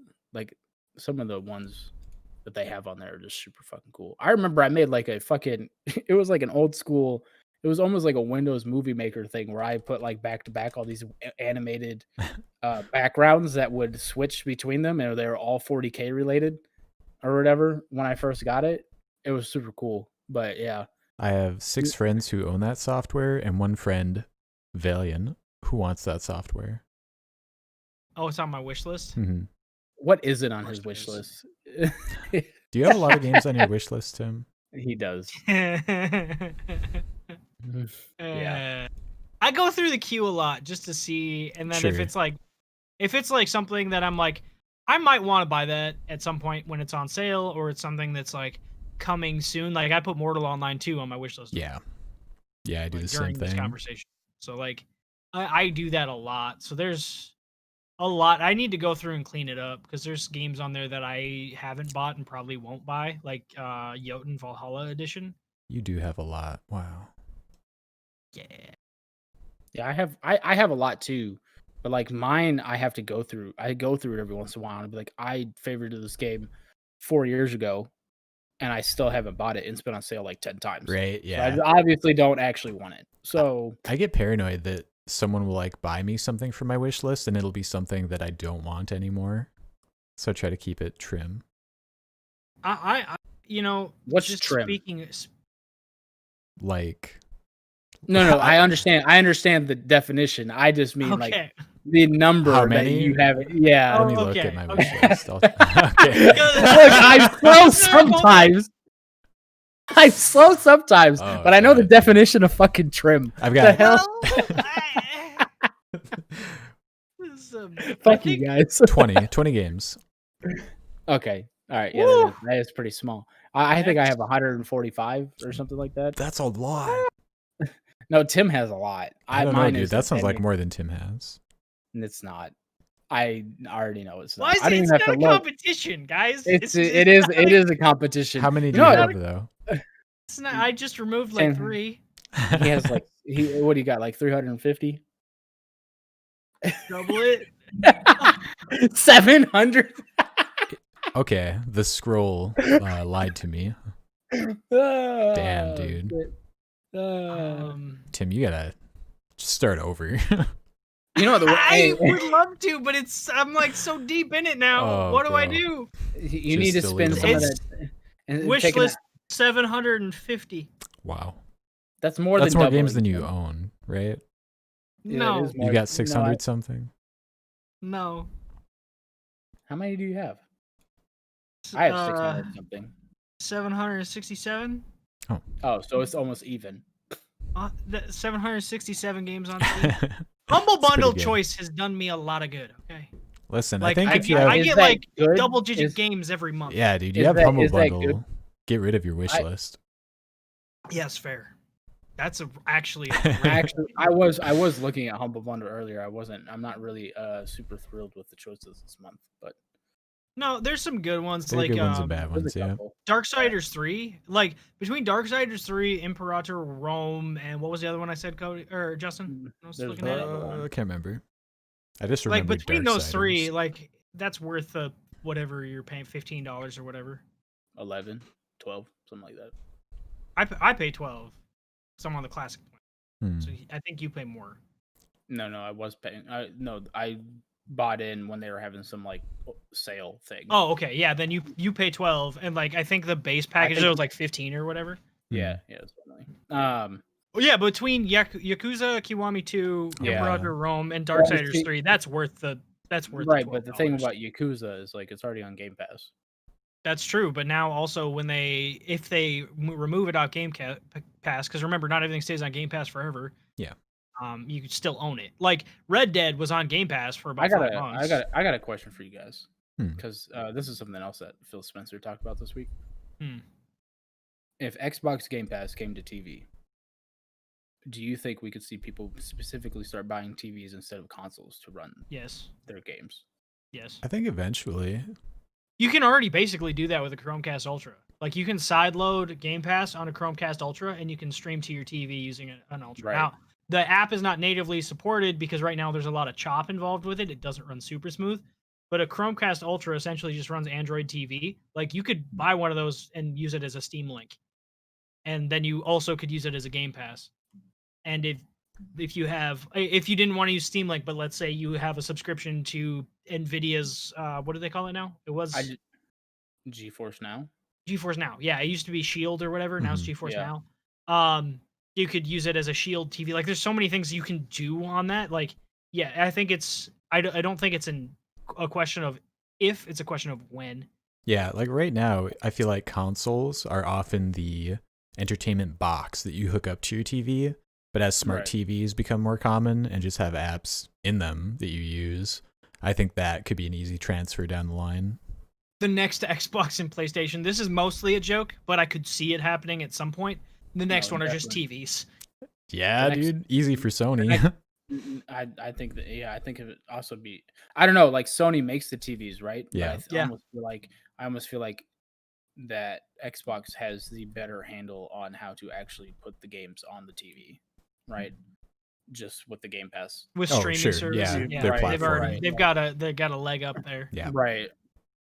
ones that they have on there are just super fucking cool. I remember I made like a fucking it was like an old school, it was almost like a Windows Movie Maker thing where I put like back to back all these animated backgrounds that would switch between them, and they were all 40K related or whatever. When I first got it, it was super cool. But yeah, I have 6 friends who own that software and 1 friend, Valiant, who wants that software. Oh, it's on my wish list. Mm-hmm. What is it on his wish list? Do you have a lot of games on your wish list, Tim? He does. Yeah. I go through the queue a lot just to see, and then if it's like something that I'm like, I might want to buy that at some point when it's on sale, or it's something that's like coming soon. Like I put Mortal Online 2 on my wish list. Yeah, I do the same during thing. This conversation. So like, I do that a lot. So there's a lot. I need to go through and clean it up because there's games on there that I haven't bought and probably won't buy, like Jotun Valhalla Edition. You do have a lot. Wow. Yeah, I have a lot too, but like mine, I have to go through. I go through it every once in a while and be like, I favorited this game 4 years ago, and I still haven't bought it. It's been on sale like 10 times. Right? Yeah. So I obviously don't actually want it. So I get paranoid that someone will like buy me something from my wish list, and it'll be something that I don't want anymore. So I try to keep it trim. I what's just trim? Like. No, I understand. I understand the definition. I just mean like the number that you have. Yeah. Let me look at my wish list. Okay. Look, I'm slow sometimes. I'm slow sometimes, but I know the definition of fucking trim. I've got the hell. Fuck you guys. 20 games. Okay. All right. Yeah, that is pretty small. I think I have 145 or something like that. That's a lot. No, Tim has a lot. I don't know, dude. That sounds like more than Tim has. And it's not. I already know it's not. Why is I don't it's even have not to a look. competition, guys. It is a competition. How many do you have though? It's not. I just removed like 3. He has like what do you got? Like 350? Double it. 700. Okay, the scroll lied to me. Damn, dude. Tim, you gotta start over. You know I would love to, but I'm like so deep in it now. What do I do? You need to spend some of that. Wish list 750. Wow, that's more games than you own, right? No, you got 600 something. No. How many do you have? I have 600 something. 767. Oh, so it's almost even. 767 games on Steam. Humble Bundle choice has done me a lot of good. Okay. Listen, like, I think if you have, I get like double-digit games every month. Yeah, dude, you have Humble Bundle. Get rid of your wish list. Yes, fair. That's actually. I was looking at Humble Bundle earlier. I'm not really super thrilled with the choices this month, but. No, there's some good ones. There's good ones and bad ones, yeah. Darksiders 3, like between Darksiders 3, Imperator Rome, and what was the other one I said, Cody or Justin? I was looking at it. I can't remember. I just remember like between those 3, 3, like that's worth whatever you're paying, $15 or whatever. 11, 12, something like that. I pay 12. So I'm on the classic plan. So I think you pay more. No, I was paying. I bought in when they were having some like sale thing. Oh, okay, yeah. Then you pay 12, and like I think the base package was like 15 or whatever. Yeah, it's funny. Yeah, between Yakuza Kiwami 2, Imperator Rome, and Darksiders 3, that's worth right. But the thing about Yakuza is like it's already on Game Pass. That's true, but now also if they remove it out Game Pass, because remember, not everything stays on Game Pass forever. Yeah. You could still own it. Like Red Dead was on Game Pass for about 5 months. I got a question for you guys, because this is something else that Phil Spencer talked about this week. If Xbox Game Pass came to TV, do you think we could see people specifically start buying TVs instead of consoles to run their games? Yes. I think eventually. You can already basically do that with a Chromecast Ultra. Like you can sideload Game Pass on a Chromecast Ultra, and you can stream to your TV using an Ultra. Right. Now, the app is not natively supported because right now there's a lot of chop involved with it. It doesn't run super smooth. But a Chromecast Ultra essentially just runs Android TV. Like you could buy one of those and use it as a Steam Link. And then you also could use it as a Game Pass. And if you didn't want to use Steam Link, but let's say you have a subscription to Nvidia's what do they call it now? It was GeForce Now. GeForce Now. Yeah, it used to be Shield or whatever. Now it's GeForce Now. You could use it as a Shield TV. Like there's so many things you can do on that. Like, yeah, I think I don't think it's a question of if, it's a question of when. Yeah, like right now, I feel like consoles are often the entertainment box that you hook up to your TV. But as smart TVs become more common and just have apps in them that you use, I think that could be an easy transfer down the line. The next Xbox and PlayStation, this is mostly a joke, but I could see it happening at some point. The next one are just TVs. Yeah, dude. Easy for Sony. I think that, I think it would also be, I don't know, like Sony makes the TVs, right? Yeah. But I almost feel like that Xbox has the better handle on how to actually put the games on the TV, right? Just with the Game Pass. With streaming services. Yeah. Right. They've got a leg up there. Yeah. Right.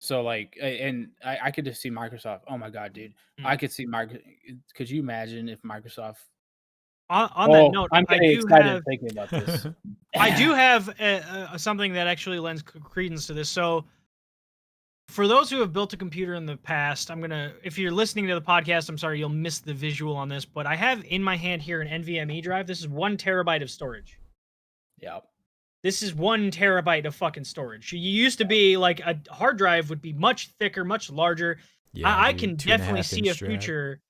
So like, and I could just see Microsoft. Oh my god, dude! I could see Could you imagine if Microsoft? On that note, I'm getting excited thinking about this. I do have something that actually lends credence to this. So, for those who have built a computer in the past, if you're listening to the podcast, I'm sorry, you'll miss the visual on this, but I have in my hand here an NVMe drive. This is 1 terabyte of storage. Yeah. This is 1 terabyte of fucking storage. You used to be like a hard drive would be much thicker, much larger. Yeah, I can definitely see a future.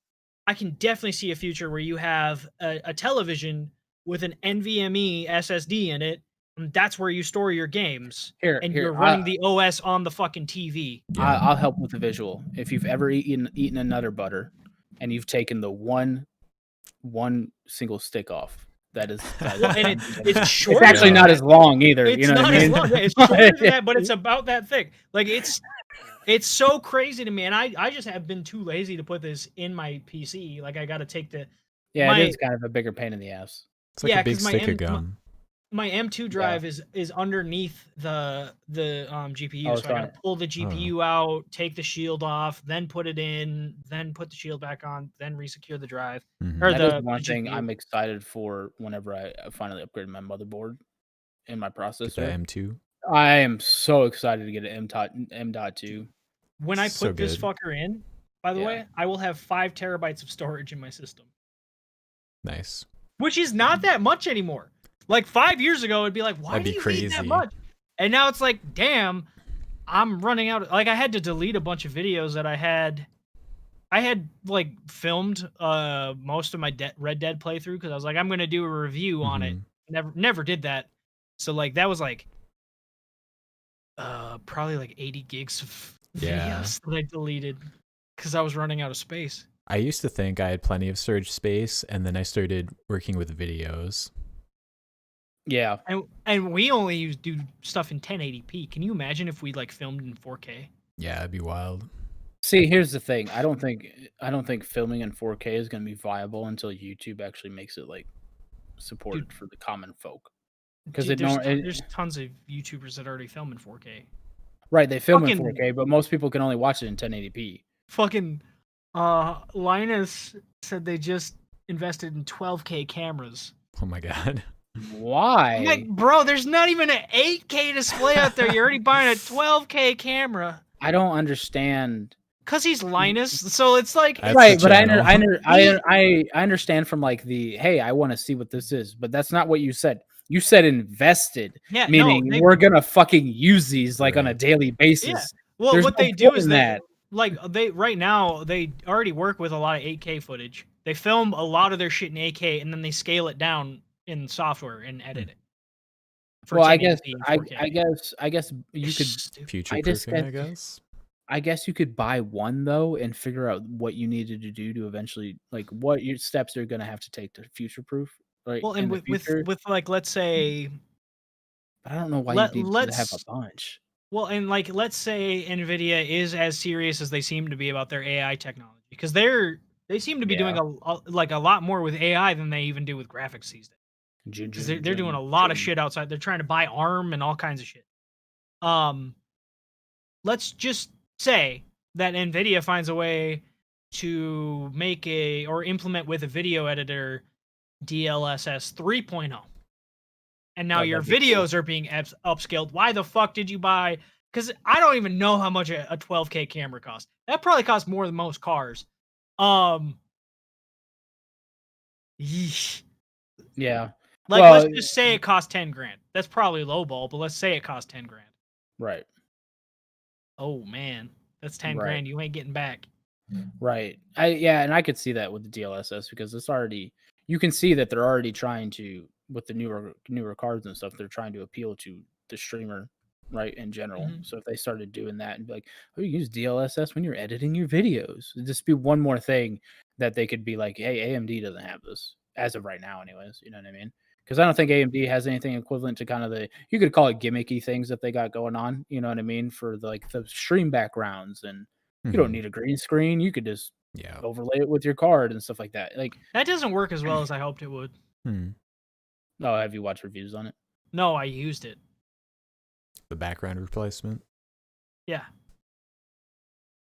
I can definitely see a future where you have a television with an NVMe SSD in it. And that's where you store your games. You're running the OS on the fucking TV. I'll help with the visual. If you've ever eaten a Nutter Butter and you've taken the one single stick off, That is, well, and it's short. It's actually not as long either. It's you know not what I mean? as long. Yeah, it's shorter than that, but it's about that thick. Like it's so crazy to me, and I just have been too lazy to put this in my PC. Like I got to take the it is kind of a bigger pain in the ass. It's like a big stick of gum. My M2 drive is underneath the GPU, so I gotta pull the GPU out, take the shield off, then put it in, then put the shield back on, then resecure the drive. Or that the is one thing GPU. I'm excited for whenever I finally upgrade my motherboard and my processor. Get the M2. I am so excited to get an M.2. When I put this fucker in, by the way, I will have 5 terabytes of storage in my system. Nice. Which is not that much anymore. Like 5 years ago, it'd be like, why do you need that much? And now it's like, damn, I'm running out. Like I had to delete a bunch of videos that I had like filmed most of my Red Dead playthrough because I was like, I'm gonna do a review on it. Never did that. So like that was like probably like 80 gigs of videos that I deleted because I was running out of space. I used to think I had plenty of storage space, and then I started working with videos. Yeah, and we only do stuff in 1080p. Can you imagine if we like filmed in 4K? Yeah, it'd be wild. See, here's the thing. I don't think filming in 4K is going to be viable until YouTube actually makes it like supported for the common folk. Because there's tons of YouTubers that already film in 4K. Right, they film in 4K, but most people can only watch it in 1080p. Fucking Linus said they just invested in 12K cameras. Oh my god. Why? Like, bro, there's not even an 8K display out there. You're already buying a 12K camera. I don't understand. Cause he's Linus, so it's like right. But I understand from like the hey, I want to see what this is, but that's not what you said. You said invested, meaning we're gonna fucking use these like on a daily basis. Yeah. Well, There's what they do is that like they right now they already work with a lot of 8K footage. They film a lot of their shit in 8K and then they scale it down in software and edit it. Well, I guess you could future-proofing, I guess. I guess you could buy one though and figure out what you needed to do to eventually like what your steps are going to have to take to future-proof. Right. Well, and with like let's say, but I don't know why you need to have a bunch. Well, and like let's say Nvidia is as serious as they seem to be about their AI technology because they seem to be doing a lot more with AI than they even do with graphics these days. They're doing a lot of shit outside. They're trying to buy ARM and all kinds of shit. Let's just say that Nvidia finds a way to make or implement with a video editor DLSS 3.0. And now your videos are being upscaled. Why the fuck did you buy? Because I don't even know how much a 12K camera costs. That probably costs more than most cars. Yeah. Like, let's just say it costs 10 grand. That's probably lowball, but let's say it costs 10 grand. Right. Oh man, that's 10 grand. You ain't getting back. Right. And I could see that with the DLSS because it's already. You can see that they're already trying to with the newer cards and stuff. They're trying to appeal to the streamer, right? In general. So if they started doing that and be like, oh, you use DLSS when you're editing your videos, it'd just be one more thing that they could be like, hey, AMD doesn't have this as of right now, anyways. You know what I mean? Because I don't think AMD has anything equivalent to kind of you could call it gimmicky things that they got going on. You know what I mean? For the stream backgrounds, and you don't need a green screen. You could just overlay it with your card and stuff like that. Like that doesn't work as well as I hoped it would. Oh, have you watched reviews on it? No, I used it. The background replacement. Yeah.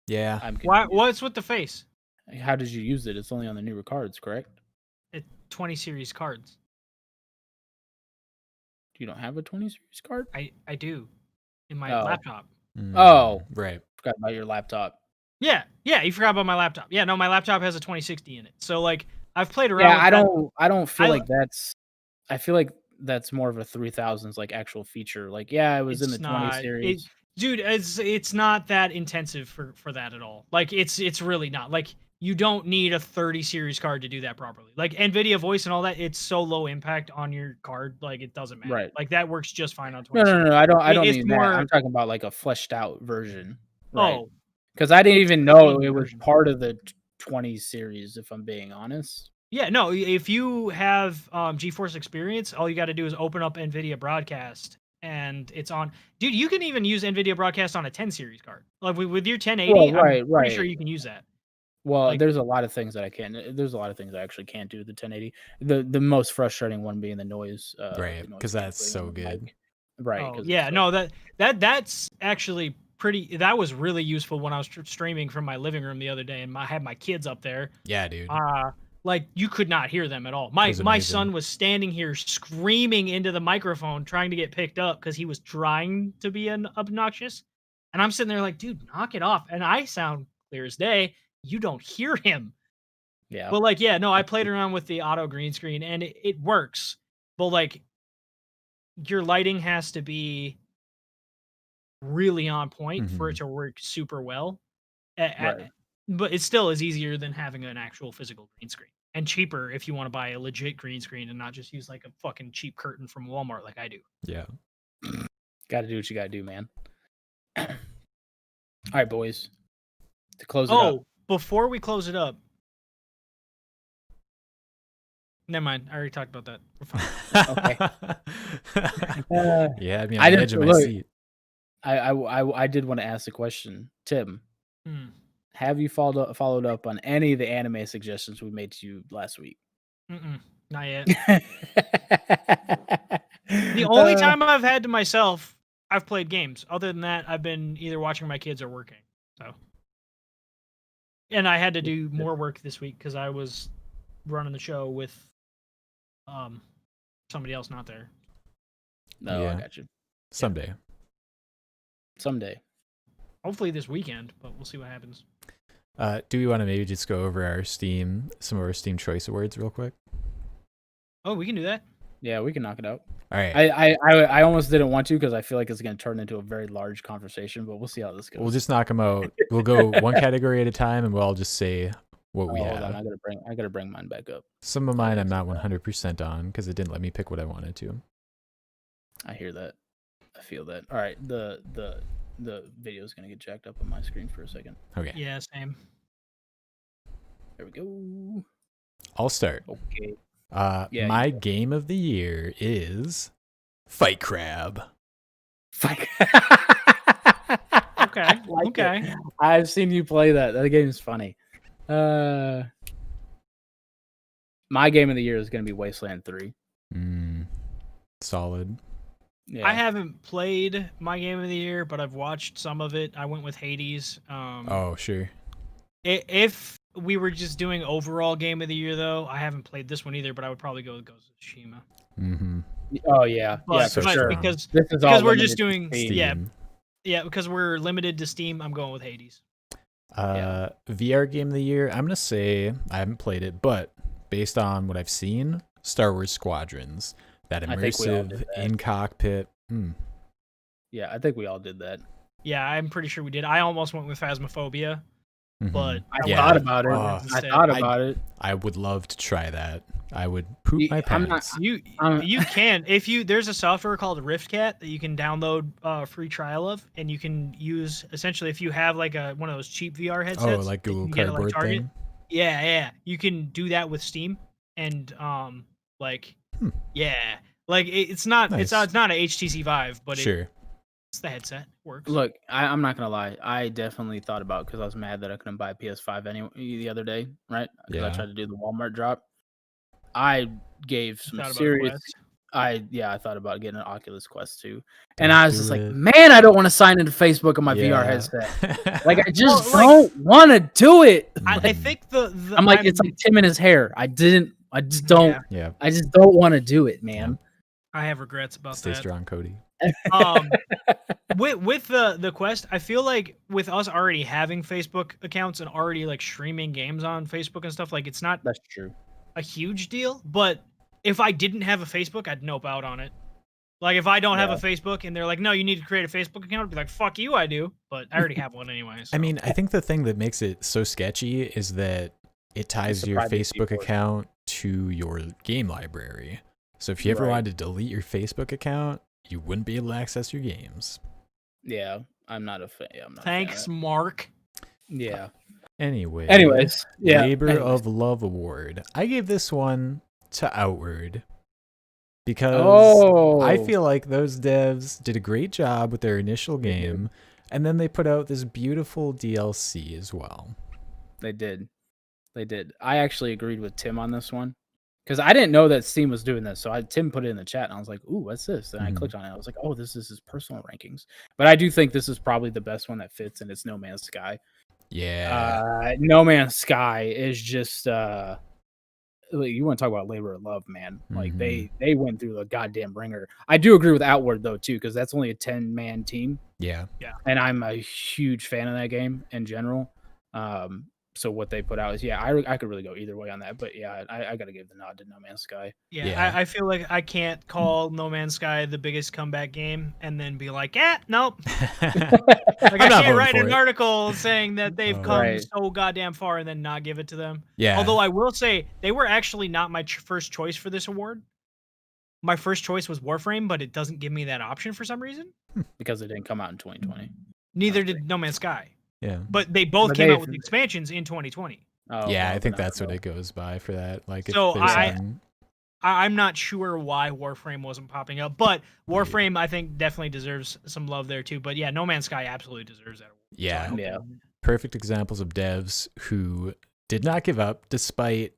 Yeah. What's with the face? How did you use it? It's only on the newer cards, correct? 20 series cards. You don't have a 20 series card? I do. In my laptop. Oh, right. Forgot about your laptop. Yeah, you forgot about my laptop. Yeah, no, my laptop has a 2060 in it. So like I've played around with I don't feel like that's I feel like that's more of a 3000s like actual feature. Like it was in the 20 series. Dude, it's not that intensive for that at all. Like it's really not. Like you don't need a 30 series card to do that properly. Like NVIDIA voice and all that, it's so low impact on your card, like it doesn't matter. Right. Like that works just fine on 20. No, I don't mean that. I'm talking about like a fleshed out version. Right? Oh. Because I didn't even know it was part of the 20 series, if I'm being honest. Yeah, no, if you have GeForce Experience, all you got to do is open up NVIDIA Broadcast, and it's on. Dude, you can even use NVIDIA Broadcast on a 10 series card. Like with your 1080, Well, I'm pretty sure you can use that. Well, like, there's a lot of things that I can't. There's a lot of things I actually can't do with the 1080. The most frustrating one being the noise. Right, because that's so good. Right. Oh, yeah, no, that's actually pretty. That was really useful when I was streaming from my living room the other day, and I had my kids up there. Yeah, dude. Like you could not hear them at all. My son was standing here screaming into the microphone, trying to get picked up because he was trying to be obnoxious, and I'm sitting there like, dude, knock it off. And I sound clear as day. You don't hear him. Yeah. But like, yeah, no, I played around with the auto green screen and it works. But like, your lighting has to be really on point for it to work super well. Right. But it still is easier than having an actual physical green screen, and cheaper if you want to buy a legit green screen and not just use like a fucking cheap curtain from Walmart like I do. Yeah. Got to do what you got to do, man. All right, boys. To close it up. Before we close it up, never mind. I already talked about that. We're fine. Okay. Yeah, I mean, I edge of my seat. I did want to ask a question, Tim. Have you followed up on any of the anime suggestions we made to you last week? Not yet. The only time I've had to myself, I've played games. Other than that, I've been either watching my kids or working. So, and I had to do more work this week because I was running the show with somebody else not there. No, yeah. I got you. Someday. Hopefully this weekend, but we'll see what happens. Do we want to maybe just go over some of our Steam Choice Awards real quick? Oh, we can do that. Yeah, we can knock it out. All right. I almost didn't want to because I feel like it's going to turn into a very large conversation, but we'll see how this goes. We'll just knock them out. We'll go one category at a time, and we'll all just say what we have. Hold on, I gotta bring mine back up. Some of mine I'm not 100% on because it didn't let me pick what I wanted to. I hear that. I feel that. All right, the video is gonna get jacked up on my screen for a second. Okay. Yeah, same. There we go. I'll start. Okay. My game of the year is Fight Crab. Fight. Okay. Okay. It. I've seen you play that. That game is funny. My game of the year is going to be Wasteland 3. Solid. Yeah. I haven't played my game of the year, but I've watched some of it. I went with Hades. Oh, sure. If we were just doing overall game of the year, though, I haven't played this one either, but I would probably go with Ghost of Tsushima. Mm-hmm. Oh, yeah. But, for sure. Because we're just doing... Steam. Yeah, because we're limited to Steam, I'm going with Hades. VR game of the year, I'm going to say, I haven't played it, but based on what I've seen, Star Wars Squadrons. That immersive in-cockpit. Yeah, I think we all did that. Yeah, I'm pretty sure we did. I almost went with Phasmophobia, but I thought about it. I would love to try that. I would poop my pants. You can if you there's a software called RiftCat that you can download a free trial of, and you can use essentially if you have like one of those cheap VR headsets. Oh, like Google Cardboard thing. Yeah, you can do that with Steam, and yeah, like it's not nice. it's not a HTC Vive, but sure. It's the headset. It works. Look, I'm not gonna lie. I definitely thought about because I was mad that I couldn't buy a PS5 the other day, right? Because I tried to do the Walmart drop. I gave some serious. I thought about getting an Oculus Quest 2, and I was just like, man, I don't want to sign into Facebook on my VR headset. Like I just don't want to do it. I think I'm like it's like Tim and his hair. I just don't. Yeah. I just don't want to do it, man. I have regrets about that. Stay strong, Cody. With the Quest, I feel like with us already having Facebook accounts and already like streaming games on Facebook and stuff, like it's not that's true a huge deal. But if I didn't have a Facebook, I'd nope out on it. Like if I don't have a Facebook and they're like, no, you need to create a Facebook account, I'd be like, fuck you, I do. But I already have one anyway. So. I mean, I think the thing that makes it so sketchy is that it ties your Facebook account to your game library. So if you ever wanted to delete your Facebook account, you wouldn't be able to access your games. Yeah, I'm not a fan. Thanks, Mark. Yeah. Anyways, yeah. Labor of Love Award. I gave this one to Outward because I feel like those devs did a great job with their initial game, and then they put out this beautiful DLC as well. They did. I actually agreed with Tim on this one because I didn't know that Steam was doing this. So Tim put it in the chat, and I was like, "Ooh, what's this?" And I clicked on it. I was like, "Oh, this is his personal rankings." But I do think this is probably the best one that fits, and it's No Man's Sky. Yeah. No Man's Sky is just you want to talk about labor of love, man. Like they went through the goddamn ringer. I do agree with Outward though too, because that's only a 10-man team. Yeah. And I'm a huge fan of that game in general. So what they put out is I could really go either way on that, but yeah, I gotta give the nod to No Man's Sky. I feel like I can't call No Man's Sky the biggest comeback game and then be like, nope. Like I can't write an article saying that they've come so goddamn far and then not give it to them. Yeah. Although I will say they were actually not my first choice for this award. My first choice was Warframe, but it doesn't give me that option for some reason. Because it didn't come out in 2020. Neither did No Man's Sky. Yeah. But they both came out with expansions in 2020. Oh, yeah, I think that's what it goes by for that. Like, so I'm not sure why Warframe wasn't popping up, but Warframe I think definitely deserves some love there too. But yeah, No Man's Sky absolutely deserves that. Yeah. Perfect examples of devs who did not give up despite,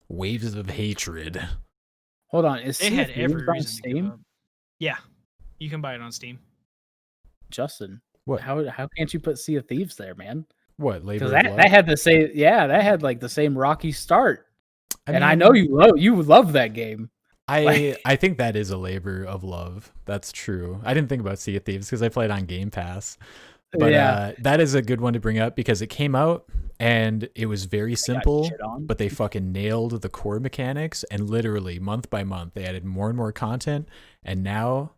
waves of hatred. Hold on, is they had every on reason Steam? Yeah, you can buy it on Steam. Justin, what? How can't you put Sea of Thieves there, man? What labor? Because that had the same, that had like the same rocky start. I know you love that game. I think that is a labor of love. That's true. I didn't think about Sea of Thieves because I played on Game Pass. But that is a good one to bring up because it came out and it was very simple, but they fucking nailed the core mechanics, and literally month by month they added more and more content, and now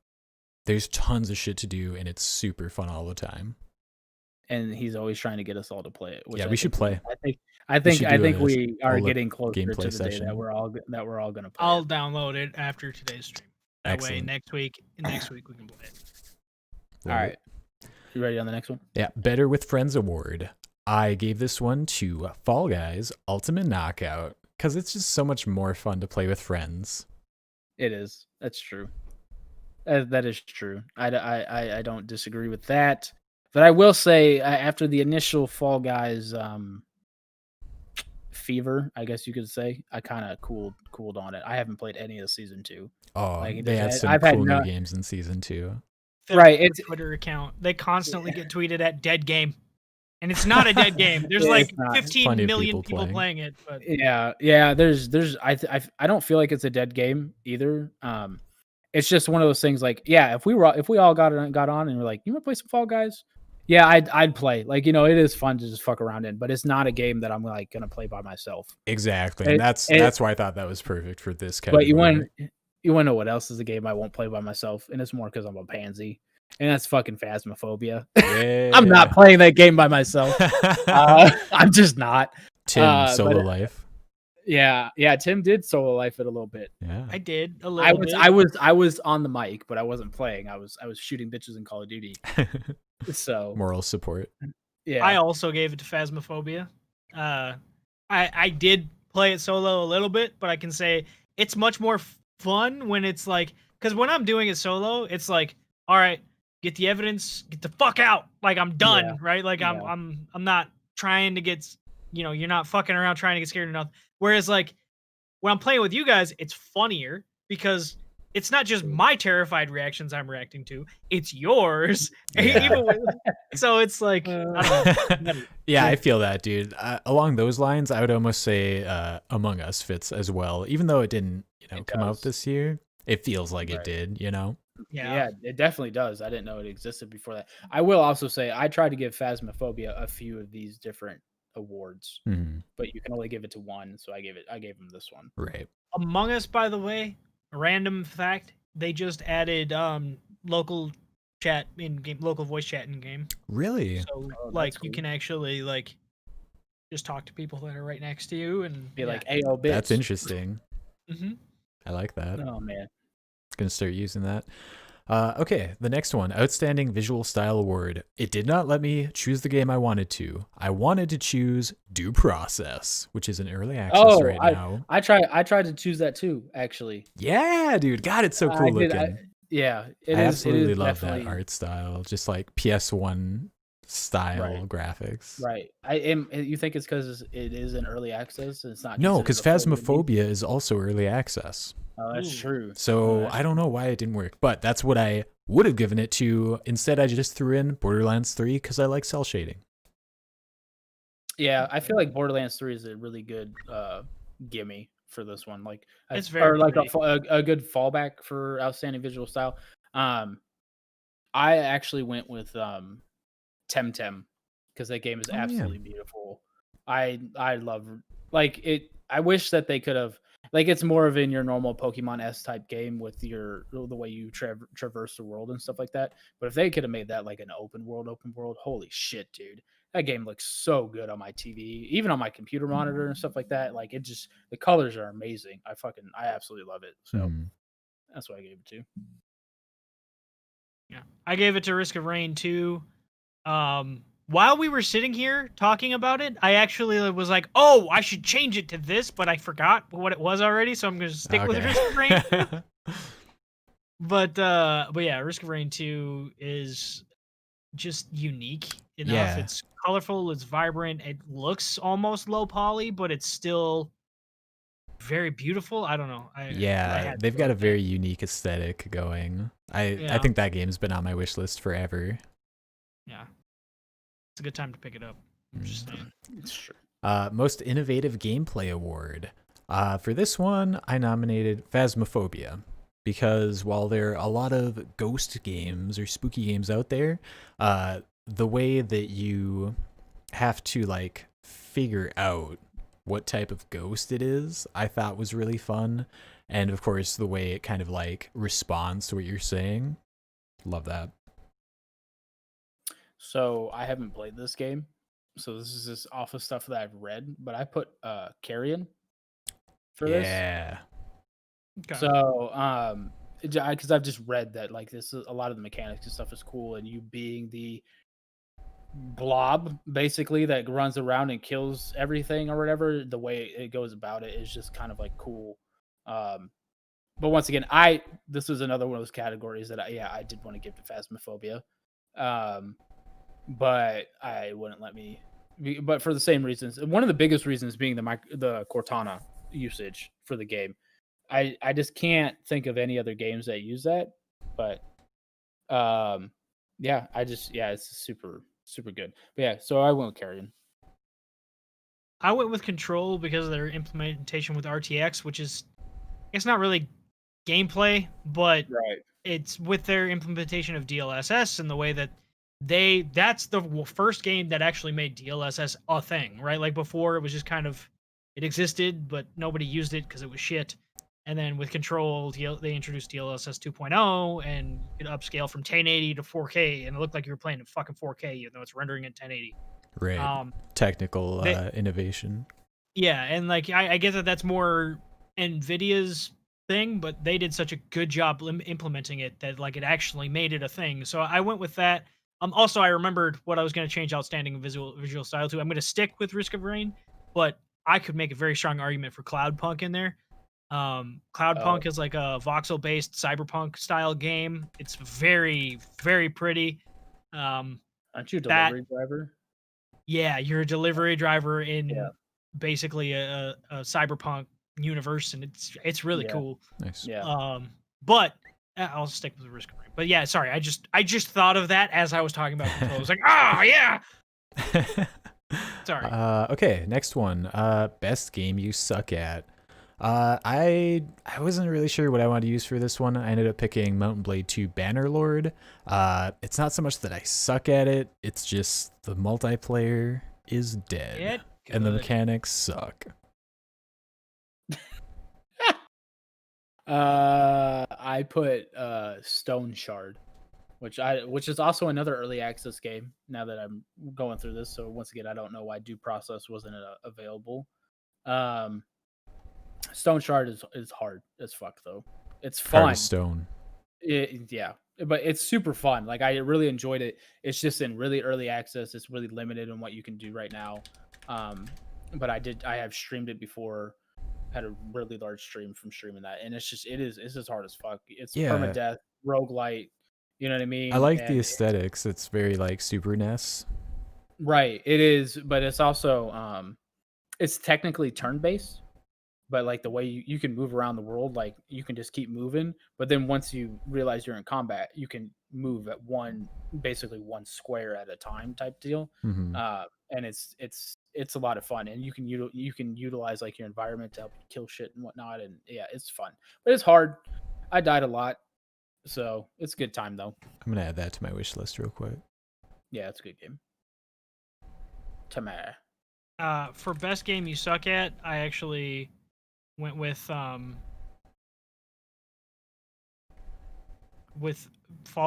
there's tons of shit to do and it's super fun all the time. And he's always trying to get us all to play it. Yeah, we should play. I think we are getting closer to the day that we're all gonna play. I'll download it after today's stream. That way next week we can play it. All right. You ready on the next one? Yeah, Better with Friends Award. I gave this one to Fall Guys Ultimate Knockout because it's just so much more fun to play with friends. It is. That's true. That is true. I don't disagree with that. But I will say, after the initial Fall Guys fever, I guess you could say, I kind of cooled on it. I haven't played any of season 2. Oh, they had some cool new games in season 2. Right, it's Twitter account. They constantly get tweeted at dead game, and it's not a dead game. There's like 15 million people playing it. But yeah. There's I don't feel like it's a dead game either. It's just one of those things. Like, if we all got on and we're like, you want to play some Fall Guys? Yeah, I'd play. Like, it is fun to just fuck around in, but it's not a game that I'm like gonna play by myself. Exactly, and that's why I thought that was perfect for this category. But you want to know what else is a game I won't play by myself, and it's more because I'm a pansy, and that's fucking Phasmophobia. Yeah. I'm not playing that game by myself. I'm just not. Tim solo life. Yeah, Tim did solo life it a little bit. Yeah, I did a little bit. I was on the mic, but I wasn't playing. I was shooting bitches in Call of Duty. So moral support. Yeah, I also gave it to Phasmophobia. I did play it solo a little bit, but I can say it's much more fun when it's like, because when I'm doing it solo, it's like, all right, get the evidence, get the fuck out. Like I'm done, right? Like I'm not trying to get, you're not fucking around trying to get scared or nothing. Whereas like when I'm playing with you guys, it's funnier because it's not just my terrified reactions I'm reacting to; it's yours. Yeah. So it's like, I don't know. Yeah, I feel that, dude. Along those lines, I would almost say Among Us fits as well, even though it didn't, come out this year. It feels like it did, Yeah, it definitely does. I didn't know it existed before that. I will also say I tried to give Phasmophobia a few of these different awards, but you can only give it to one, so I gave him this one. Right. Among Us, by the way, random fact, they just added local chat in game, local voice chat in game. Really? So like you can actually like just talk to people that are right next to you and be like, "Hey, oh, bitch." That's interesting. Mm-hmm. I like that. Oh man, Gonna start using that. Okay, the next one, Outstanding Visual Style Award. It did not let me choose the game I wanted to. I wanted to choose Due Process, which is in early access right now. I tried to choose that too, actually. Yeah, dude. God, it's so cool looking. Yeah, I absolutely love that art style. Just like PS1 style graphics. Right. You think it's because it is in early access and it's not? No, because Phasmophobia is also early access. Oh, that's true. So I don't know why it didn't work, but that's what I would have given it to. Instead, I just threw in Borderlands 3 because I like cell shading. Yeah, I feel like Borderlands 3 is a really good gimme for this one. Like it's very like a good fallback for outstanding visual style. I actually went with Temtem because that game is absolutely beautiful. I love like it. I wish that they could have like it's more of in your normal Pokemon S type game with the way you traverse the world and stuff like that. But if they could have made that like an open world, holy shit, dude, that game looks so good on my TV, even on my computer monitor and stuff like that. Like it just the colors are amazing. I absolutely love it. So that's what I gave it to. Yeah, I gave it to Risk of Rain 2. While we were sitting here talking about it, I actually was like, "Oh, I should change it to this," but I forgot what it was already, so I'm gonna stick with Risk of Rain 2. But yeah, Risk of Rain 2 is just unique enough. Yeah. It's colorful, it's vibrant, it looks almost low poly, but it's still very beautiful. I don't know. They've got a very unique aesthetic going. I think that game's been on my wish list forever. Yeah. It's a good time to pick it up. I'm just saying. It's true. Most Innovative Gameplay Award. For this one, I nominated Phasmophobia because while there are a lot of ghost games or spooky games out there, the way that you have to like figure out what type of ghost it is, I thought was really fun. And of course, the way it kind of like responds to what you're saying. Love that. So I haven't played this game, so this is just off of stuff that I've read. But I put Carrion for this. Yeah. Okay. So because I've just read that like this is a lot of the mechanics and stuff is cool, and you being the blob basically that runs around and kills everything or whatever, the way it goes about it is just kind of like cool. But once again, this was another one of those categories that I did want to give to Phasmophobia. But I wouldn't let me. But for the same reasons, one of the biggest reasons being the Cortana usage for the game. I just can't think of any other games that use that. But it's super good. But yeah, so I went with Carrion. I went with Control because of their implementation with RTX, which is it's not really gameplay, but it's with their implementation of DLSS and the way that that's the first game that actually made DLSS a thing, right? Like before it was just kind of it existed, but nobody used it because it was shit. And then with Control, they introduced DLSS 2.0 and it upscale from 1080 to 4K, and it looked like you were playing in fucking 4K, even though it's rendering in 1080. Right. Technical innovation. Yeah, and like I get that that's more NVIDIA's thing, but they did such a good job implementing it that like it actually made it a thing. So I went with that. Also, I remembered what I was going to change Outstanding Visual Style to. I'm going to stick with Risk of Rain, but I could make a very strong argument for Cloudpunk in there. Cloudpunk is like a voxel-based cyberpunk style game. It's very, very pretty. Aren't you a delivery driver? Yeah, you're a delivery driver in basically a cyberpunk universe, and it's really cool. Nice. Yeah. But I'll stick with Risk of Rain. But yeah, sorry, I just thought of that as I was talking about Control. I was like, yeah. Sorry. Okay, next one. Best game you suck at. I wasn't really sure what I wanted to use for this one. I ended up picking Mount and Blade 2 Bannerlord. It's not so much that I suck at it, it's just the multiplayer is dead and the mechanics suck. I put Stone Shard, which is also another early access game. Now that I'm going through this, so once again, I don't know why Due Process wasn't available. Stone Shard is hard as fuck though. It's fun. Heart of Stone. Yeah, but it's super fun. Like I really enjoyed it. It's just in really early access. It's really limited in what you can do right now. But I have streamed it before. Had a really large stream from streaming that, and it's just hard as fuck. It's permadeath, roguelite. You know what I mean? I like the aesthetics. It's very like Super NES. Right, it is, but it's also it's technically turn-based, but like the way you can move around the world, like you can just keep moving, but then once you realize you're in combat, you can move at basically one square at a time type deal. Mm-hmm. And it's a lot of fun, and you can utilize like your environment to help kill shit and whatnot, and yeah, it's fun, but it's hard. I died a lot, so it's a good time though. I'm gonna add that to my wish list real quick. Yeah, it's a good game. Tamar. For best game you suck at, I actually went with Fall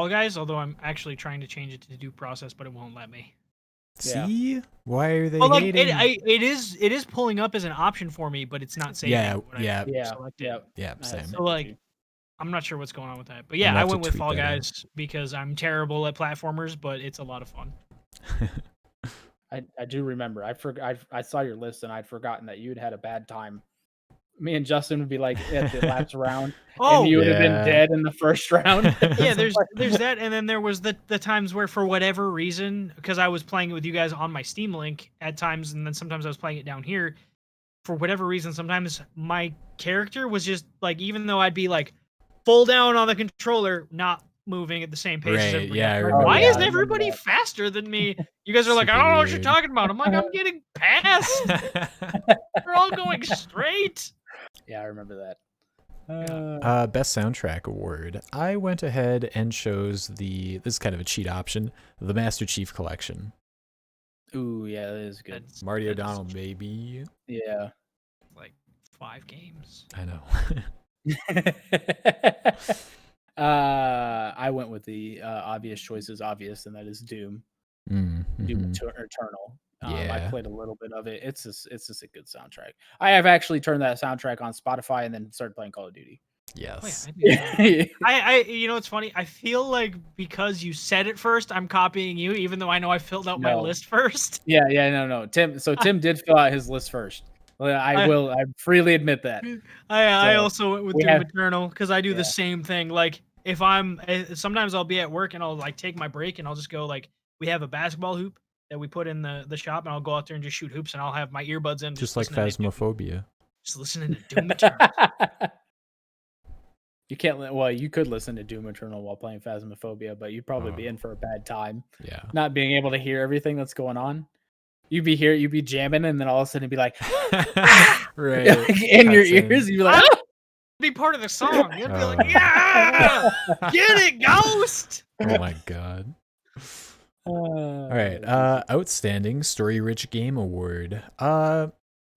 Guys, although I'm actually trying to change it to due process, but it won't let me. See? Yeah. Why are they hating? It is pulling up as an option for me, but it's not saving. Yeah, same. So like, I'm not sure what's going on with that. But yeah, I went with Fall Guys because I'm terrible at platformers, but it's a lot of fun. I do remember. I saw your list and I'd forgotten that you'd had a bad time. Me and Justin would be like at the last round, and you would have been dead in the first round. Yeah, there's that, and then there was the times where for whatever reason, because I was playing it with you guys on my Steam Link at times, and then sometimes I was playing it down here. For whatever reason, sometimes my character was just like, even though I'd be like full down on the controller, not moving at the same pace as everybody. Yeah. Why is everybody faster than me? You guys are like, I don't know what you're talking about. I'm like, I'm getting past. We're all going straight. Yeah, I remember that. Best soundtrack award. I went ahead and chose this is kind of a cheat option, the Master Chief Collection. Ooh, yeah, that is good. Marty O'Donnell, baby. Yeah. Like 5 games. I know. I went with the obvious choices, and that is Doom. Doom Eternal. Yeah. I played a little bit of it. It's just a good soundtrack. I have actually turned that soundtrack on Spotify and then started playing Call of Duty. Yes. Oh, yeah, I you know, it's funny. I feel like because you said it first, I'm copying you, even though I know I filled out my list first. Yeah, no. Tim did fill out his list first. I freely admit that. I also went with Doom Eternal because I do the same thing. Like if sometimes I'll be at work and I'll like take my break and I'll just go like, we have a basketball hoop that we put in the shop, and I'll go out there and just shoot hoops, and I'll have my earbuds in. Just like Phasmophobia. Just listening to Doom Eternal. You can't. Well, you could listen to Doom Eternal while playing Phasmophobia, but you'd probably be in for a bad time. Yeah. Not being able to hear everything that's going on. You'd be jamming, and then all of a sudden it'd be like, right in your ears. You'd be like, be part of the song. You'd be like, yeah, get it, Ghost. Oh my god. All right, outstanding story-rich game award. I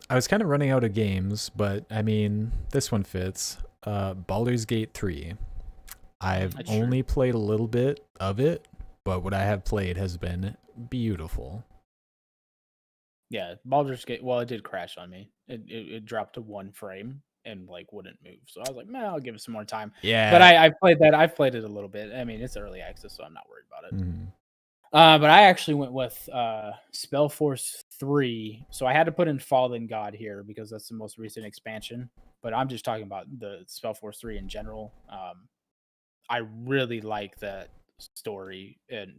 was kind of running out of games, but I mean, this one fits. Baldur's Gate 3. I've only played a little bit of it, but what I have played has been beautiful. Yeah, Baldur's Gate. Well, it did crash on me. It dropped to 1 frame and like wouldn't move. So I was like, man, I'll give it some more time. Yeah, but I played that. I've played it a little bit. I mean, it's early access, so I'm not worried about it. Mm-hmm. But I actually went with Spellforce 3. So I had to put in Fallen God here because that's the most recent expansion. But I'm just talking about the Spellforce 3 in general. I really like that story and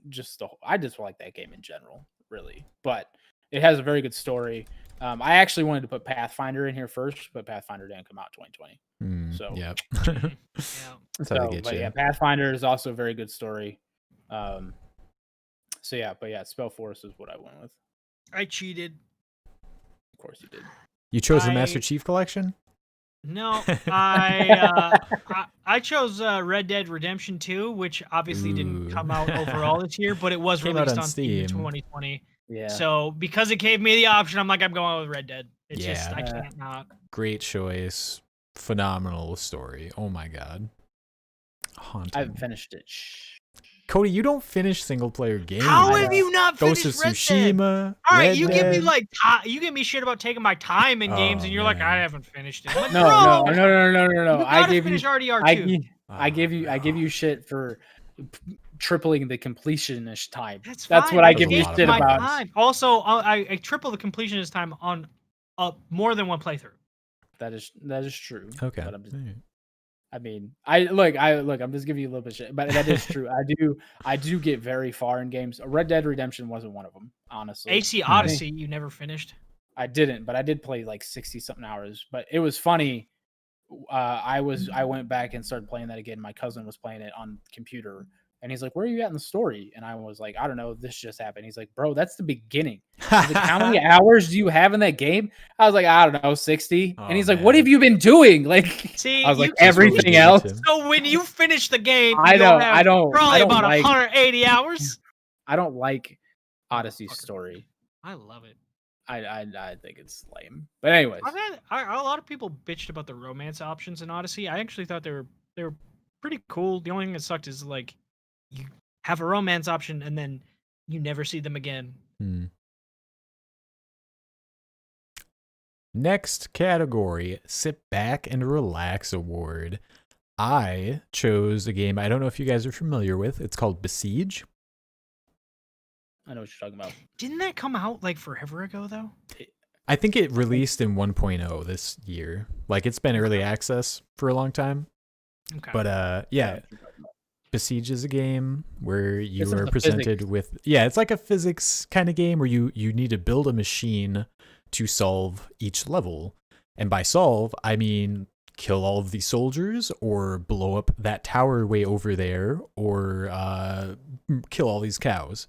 I just like that game in general, really. But it has a very good story. I actually wanted to put Pathfinder in here first, but Pathfinder didn't come out in 2020. So yep. That's how they get you. Yeah, Pathfinder is also a very good story. So yeah, but yeah, Spellforce is what I went with. I cheated. Of course you did. You chose the Master Chief Collection? No, I chose Red Dead Redemption 2, which obviously didn't come out overall this year, but it was released on Steam in 2020. Yeah. So because it gave me the option, I'm like, I'm going with Red Dead. It's just I can't not. Great choice. Phenomenal story. Oh my god. Haunting. I haven't finished it. Cody, you don't finish single player games. How have you not finished Ghost of Red Tsushima? Dead? All right, Red you Dead. give me like you give me shit about taking my time in games, and you're like, I haven't finished it. Like, no. You I gave you RDR2. I give you shit for tripling the completionist time. That's what I give you shit about. Time. Also, I triple the completionist time on more than one playthrough. That is true. Okay. But I mean, I'm just giving you a little bit of shit, but that is true. I do get very far in games. Red Dead Redemption wasn't one of them, honestly. AC Odyssey, you never finished? I didn't, but I did play like 60 something hours. But it was funny. I went back and started playing that again. My cousin was playing it on computer, and he's like, "Where are you at in the story?" And I was like, "I don't know. This just happened." He's like, "Bro, that's the beginning." He's like, "How many hours do you have in that game?" I was like, "I don't know, 60." And he's like, "What have you been doing?" Like, see, I was like, "Everything else." So when you finish the game, I don't probably about 180 hours. I don't like Odyssey's story. I love it. I think it's lame. But anyways, a lot of people bitched about the romance options in Odyssey. I actually thought they were pretty cool. The only thing that sucked is like you have a romance option and then you never see them again. Next category, Sit Back and Relax Award. I chose a game I don't know if you guys are familiar with. It's called Besiege. I know what you're talking about. Didn't that come out like forever ago though? I think it released in 1.0 this year. Like it's been early access for a long time. Okay. But yeah. Besiege is a game where you are presented with it's like a physics kind of game where you need to build a machine to solve each level. And by solve, I mean kill all of the soldiers or blow up that tower way over there or kill all these cows.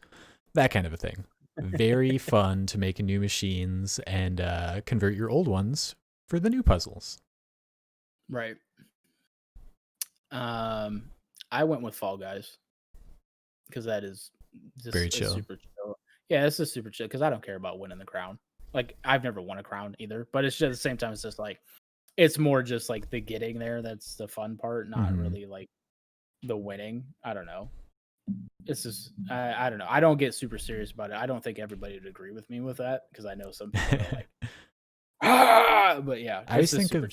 That kind of a thing. Very fun to make new machines and convert your old ones for the new puzzles. Right. I went with Fall Guys because that is just very chill. Super chill. Yeah, this is super chill because I don't care about winning the crown. Like I've never won a crown either, but it's just at the same time it's just like it's more just like the getting there that's the fun part, not really like the winning. I don't know. It's just I don't know. I don't get super serious about it. I don't think everybody would agree with me with that because I know some people are like, but yeah, I just think of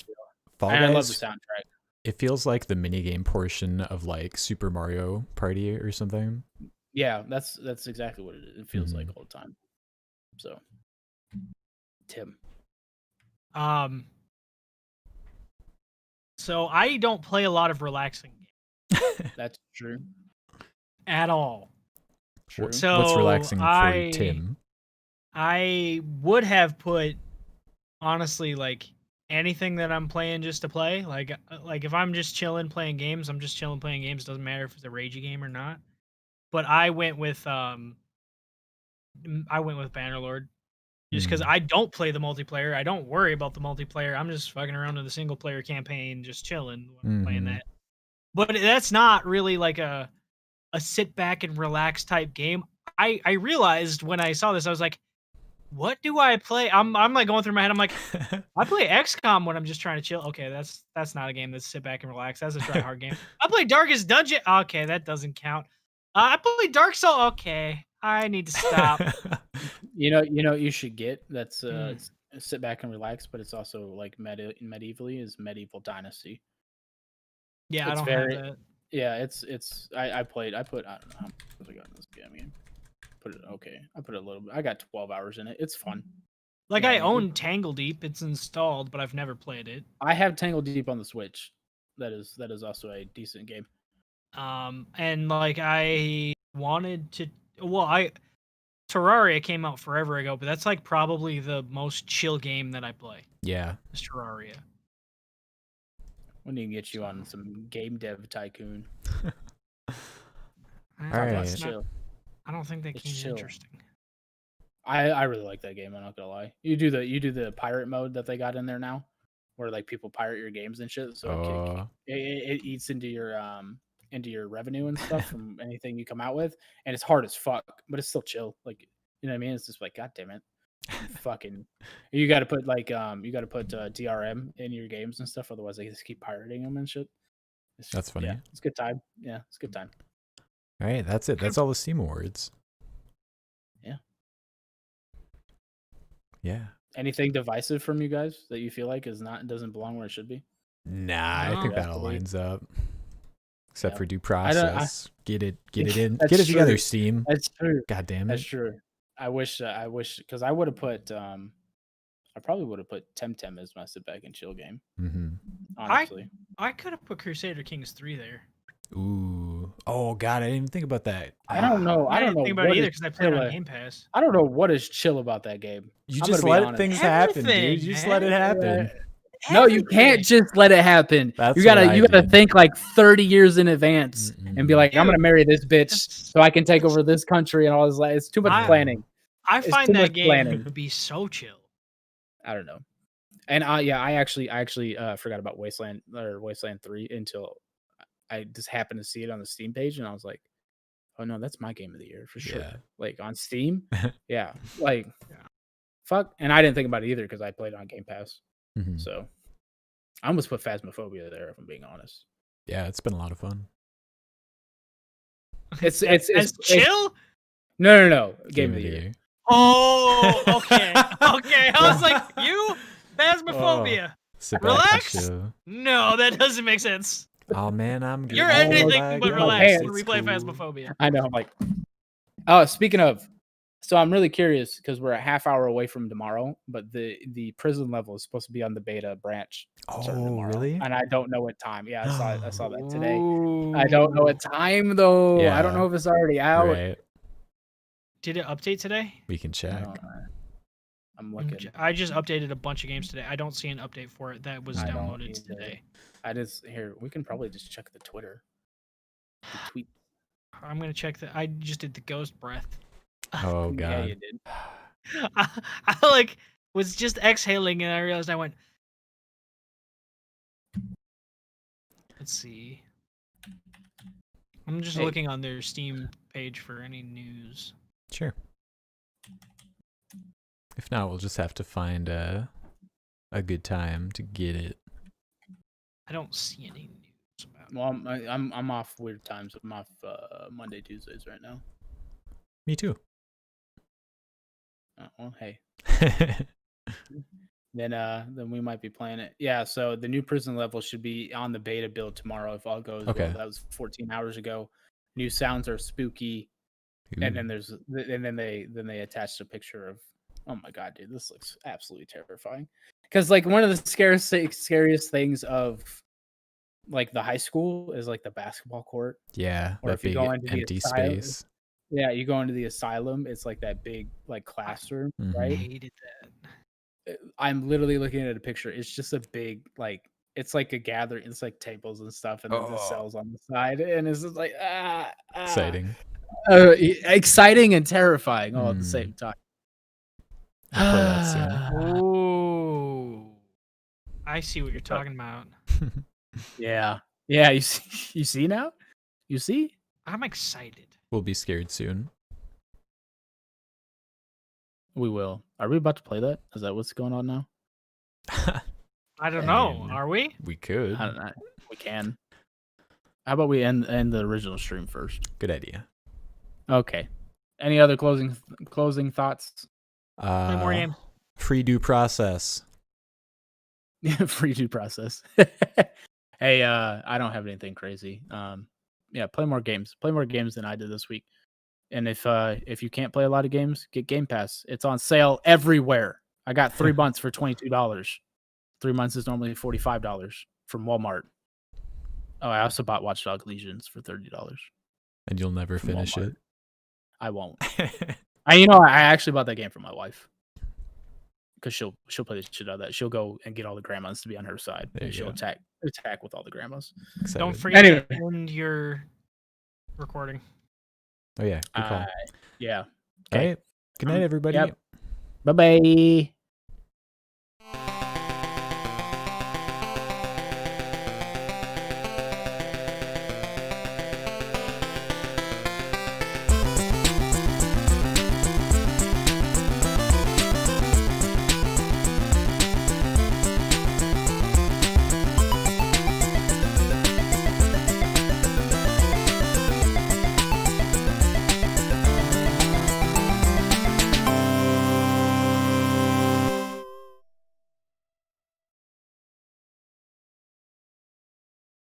Fall Guys. I love the soundtrack. It feels like the minigame portion of like Super Mario Party or something. Yeah, that's exactly what it is. It feels like all the time. So, Tim. So I don't play a lot of relaxing games. That's true. At all. True. So what's relaxing for Tim? I would have put honestly like anything that I'm playing just to play. Like if I'm just chilling playing games, I'm just chilling playing games. Doesn't matter if it's a ragey game or not. But I went with Bannerlord. Just because I don't play the multiplayer. I don't worry about the multiplayer. I'm just fucking around with the single player campaign, just chilling when I'm playing that. But that's not really like a sit back and relax type game. I realized when I saw this, I was like, what do I play? I'm like going through my head. I'm like, I play XCOM when I'm just trying to chill. Okay, that's not a game that's sit back and relax. That's a try hard game. I play Darkest Dungeon. Okay, that doesn't count. I play Dark Souls. Okay, I need to stop. You know, you should get that's sit back and relax, but it's also like medievally is Medieval Dynasty. Yeah, it's I don't have that. Yeah, it's I put I don't know how much I got in this game. I put a little bit. I got 12 hours in it. It's fun. Like I own Tangle Deep. It's installed, but I've never played it. I have Tangle Deep on the Switch. That is also a decent game. And like I wanted to. Well, Terraria came out forever ago, but that's like probably the most chill game that I play. Yeah, it's Terraria. We need to get you on some game dev tycoon. All right. I don't think that game's interesting. I really like that game. I'm not gonna lie. You do the pirate mode that they got in there now, where like people pirate your games and shit. So it eats into your revenue and stuff from anything you come out with, and it's hard as fuck, but it's still chill. Like you know what I mean? It's just like god damn it, fucking. You got to put like DRM in your games and stuff, otherwise they just keep pirating them and shit. That's funny. Yeah, it's a good time. Yeah, it's a good time. All right, that's it. That's all the Steam Awards. Yeah. Yeah. Anything divisive from you guys that you feel like doesn't belong where it should be? Nah, I think that all lines up. Except for due process. Get it in. Get it together, Steam. That's true. God damn it. That's true. I wish, because I would have put, I probably would have put Temtem as my sit back and chill game. Honestly, I could have put Crusader Kings 3 there. Ooh. Oh god, I didn't even think about that. I don't know. I didn't think about it either because I played on Game Pass. I don't know what is chill about that game. You just let things happen, dude. You just let it happen. No, you can't just let it happen. You gotta think like 30 years in advance and be like, I'm gonna marry this bitch so I can take over this country and all this. It's too much planning. I find that game would be so chill. I don't know. And I actually forgot about Wasteland 3 until I just happened to see it on the Steam page, and I was like, oh no, that's my game of the year for sure. Yeah. Like on Steam. Yeah. Like fuck. And I didn't think about it either because I played it on Game Pass. So I almost put Phasmophobia there if I'm being honest. Yeah, it's been a lot of fun. It's chill? No. Game of the year. Oh, okay. Okay. I was like, you? Phasmophobia. Relax? No, that doesn't make sense. Oh man, I'm You're anything but relaxed when we play Phasmophobia. I know. I'm like, oh, speaking of, so I'm really curious because we're a half hour away from tomorrow, but the prison level is supposed to be on the beta branch. Oh, really? And I don't know what time. Yeah, I saw that today. I don't know what time though. Yeah. I don't know if it's already out. Right. Did it update today? We can check. I'm looking. I just updated a bunch of games today. I don't see an update for it that was downloaded today. We can probably just check the Twitter. The tweet. I'm gonna check I just did the ghost breath. Oh god. Yeah, you did. I was just exhaling and I realized I went. Let's see. I'm just looking on their Steam page for any news. Sure. If not, we'll just have to find a good time to get it. I don't see any news about. Well, I'm off weird times. I'm off Monday, Tuesdays right now. Me too. Well, hey. Then we might be playing it. Yeah. So the new prison level should be on the beta build tomorrow if all goes well. That was 14 hours ago. New sounds are spooky, and then they attached a picture of. Oh my god, dude, this looks absolutely terrifying. Because like one of the scariest things of like the high school is like the basketball court. Yeah, or if you go into empty space. Yeah, you go into the asylum. It's like that big like classroom, right? I hated that. I'm literally looking at a picture. It's just a big like it's like a gathering. It's like tables and stuff, and then the cells on the side, and it's just like exciting, exciting and terrifying all at the same time. I'll play that soon. Ooh, I see what you're talking about. Yeah. You see now? You see? I'm excited. We'll be scared soon. We will. Are we about to play that? Is that what's going on now? I don't know. Are we? We could. I don't know. We can. How about we end the original stream first? Good idea. Okay. Any other closing thoughts? Play more games. Free due process. Free due process. Hey, I don't have anything crazy. Yeah, play more games. Play more games than I did this week. And if you can't play a lot of games, get Game Pass. It's on sale everywhere. I got 3 months for $22. 3 months is normally $45 from Walmart. Oh, I also bought Watch Dogs Legions for $30. And you'll never finish Walmart. it. I won't. I actually bought that game for my wife because she'll play the shit out of that. She'll go and get all the grandmas to be on her side, and she'll attack with all the grandmas. Excited. Don't forget to end your recording. Oh yeah, good call. Yeah. Okay. All right. Good night, everybody. Yep. Bye bye.